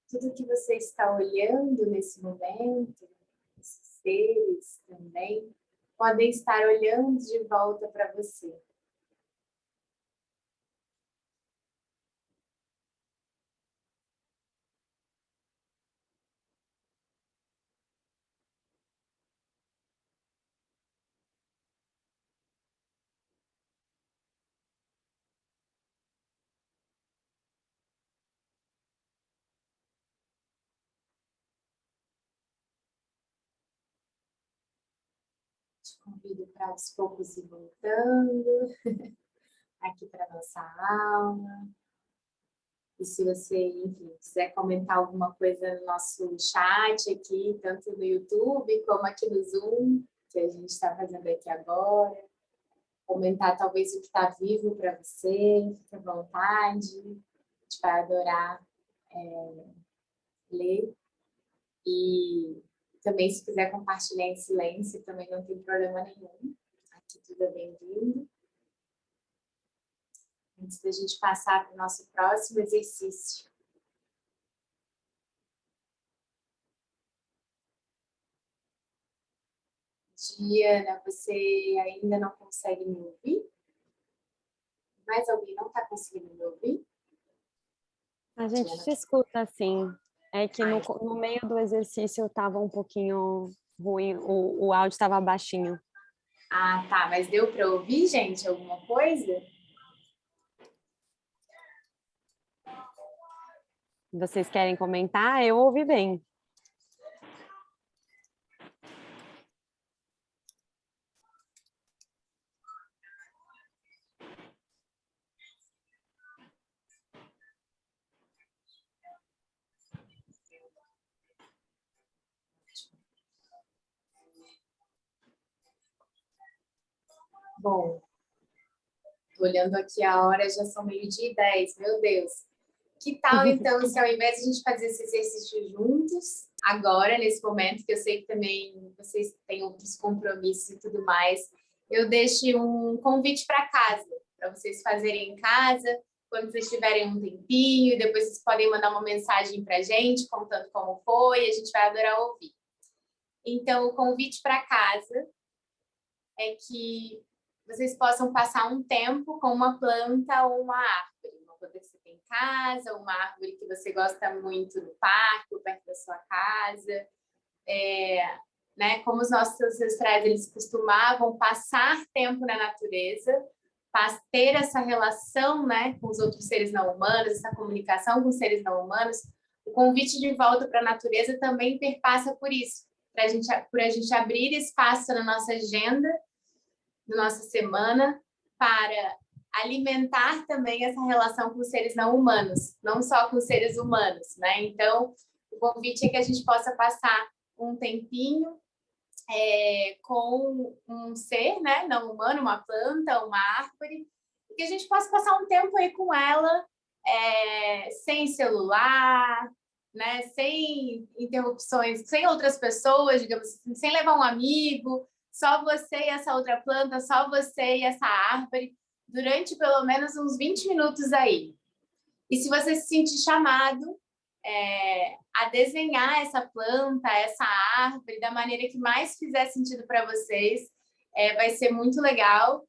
tudo que você está olhando nesse momento, esses seres também, podem estar olhando de volta para você. Te convido para aos poucos ir voltando aqui para a nossa aula. E se você, enfim, quiser comentar alguma coisa no nosso chat aqui, tanto no YouTube como aqui no Zoom, que a gente está fazendo aqui agora, comentar talvez o que está vivo para você, fique à vontade, a gente vai adorar ler. E também, se quiser compartilhar em silêncio, também não tem problema nenhum. Aqui tudo é bem-vindo. Antes da gente passar para o nosso próximo exercício. Diana, você ainda não consegue me ouvir? Mais alguém não está conseguindo me ouvir? A gente te escuta, sim. É que no meio do exercício estava um pouquinho ruim, o áudio estava baixinho. Ah, tá. Mas deu para ouvir, gente, alguma coisa? Vocês querem comentar? Eu ouvi bem. Bom, olhando aqui a hora, já são 12:10, meu Deus. Que tal, então, se ao invés de a gente fazer esse exercício juntos, agora, nesse momento, que eu sei que também vocês têm outros compromissos e tudo mais, eu deixo um convite para casa, para vocês fazerem em casa, quando vocês tiverem um tempinho, depois vocês podem mandar uma mensagem para a gente, contando como foi, a gente vai adorar ouvir. Então, o convite para casa é que vocês possam passar um tempo com uma planta ou uma árvore. Uma planta que você tem em casa, uma árvore que você gosta muito no parque ou perto da sua casa. Né, como os nossos ancestrais, eles costumavam passar tempo na natureza, ter essa relação, né, com os outros seres não humanos, essa comunicação com os seres não humanos. O convite de volta para a natureza também perpassa por isso, por a gente abrir espaço na nossa agenda, na nossa semana, para alimentar também essa relação com os seres não humanos, não só com os seres humanos, né? Então, o convite é que a gente possa passar um tempinho com um ser, né, não humano, uma planta, uma árvore, e que a gente possa passar um tempo aí com ela, sem celular, né, sem interrupções, sem outras pessoas, digamos assim, sem levar um amigo, só você e essa outra planta, só você e essa árvore, durante pelo menos uns 20 minutos aí. E se você se sentir chamado a desenhar essa planta, essa árvore, da maneira que mais fizer sentido para vocês, vai ser muito legal,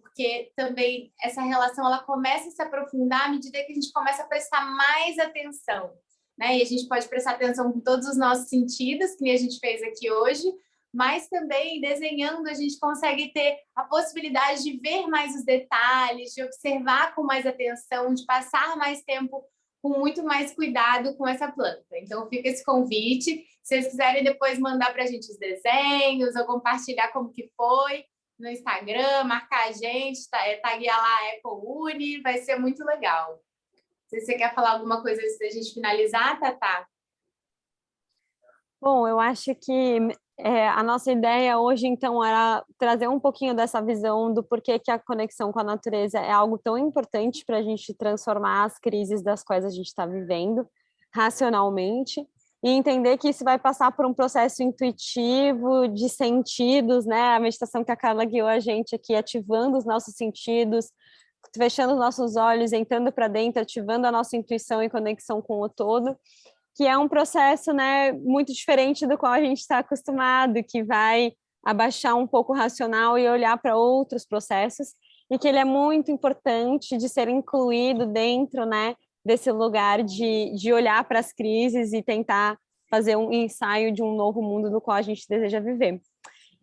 porque também essa relação ela começa a se aprofundar à medida que a gente começa a prestar mais atenção, né? E a gente pode prestar atenção com todos os nossos sentidos, que nem a gente fez aqui hoje, mas também desenhando a gente consegue ter a possibilidade de ver mais os detalhes, de observar com mais atenção, de passar mais tempo com muito mais cuidado com essa planta. Então, fica esse convite. Se vocês quiserem depois mandar para a gente os desenhos ou compartilhar como que foi no Instagram, marcar a gente, taguear lá a EcoUni, vai ser muito legal. Não sei se você quer falar alguma coisa antes da gente finalizar, Tatá? Bom, eu acho que a nossa ideia hoje, então, era trazer um pouquinho dessa visão do porquê que a conexão com a natureza é algo tão importante para a gente transformar as crises das quais a gente está vivendo racionalmente e entender que isso vai passar por um processo intuitivo de sentidos, né? A meditação que a Carla guiou a gente aqui, ativando os nossos sentidos, fechando os nossos olhos, entrando para dentro, ativando a nossa intuição e conexão com o todo, que é um processo, né, muito diferente do qual a gente está acostumado, que vai abaixar um pouco o racional e olhar para outros processos, e que ele é muito importante de ser incluído dentro, né, desse lugar de olhar para as crises e tentar fazer um ensaio de um novo mundo no qual a gente deseja viver.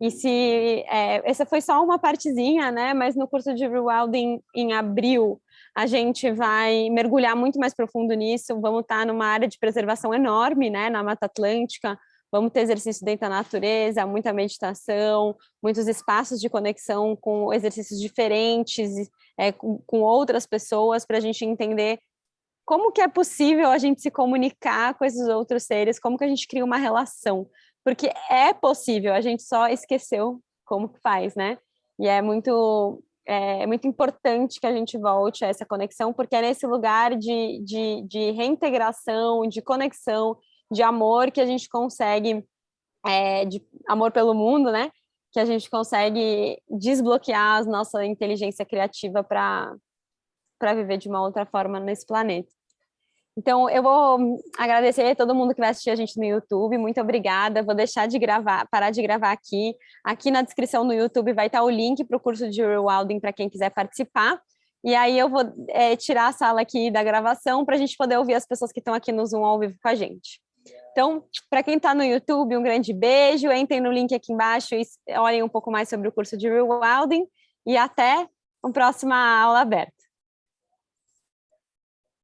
E se essa foi só uma partezinha, né? Mas no curso de Rewilding em abril a gente vai mergulhar muito mais profundo nisso. Vamos estar numa área de preservação enorme, né? Na Mata Atlântica. Vamos ter exercício dentro da natureza, muita meditação, muitos espaços de conexão com exercícios diferentes, com outras pessoas, para a gente entender como que é possível a gente se comunicar com esses outros seres, como que a gente cria uma relação. Porque é possível, a gente só esqueceu como que faz, né? E é muito importante que a gente volte a essa conexão, porque é nesse lugar de reintegração, de conexão, de amor que a gente consegue, de amor pelo mundo, né? Que a gente consegue desbloquear a nossa inteligência criativa para viver de uma outra forma nesse planeta. Então, eu vou agradecer a todo mundo que vai assistir a gente no YouTube, muito obrigada, vou deixar de gravar, parar de gravar aqui. Aqui na descrição no YouTube vai estar o link para o curso de Rewilding para quem quiser participar, e aí eu vou tirar a sala aqui da gravação para a gente poder ouvir as pessoas que estão aqui no Zoom ao vivo com a gente. Então, para quem está no YouTube, um grande beijo, entrem no link aqui embaixo e olhem um pouco mais sobre o curso de Rewilding, e até a próxima aula aberta.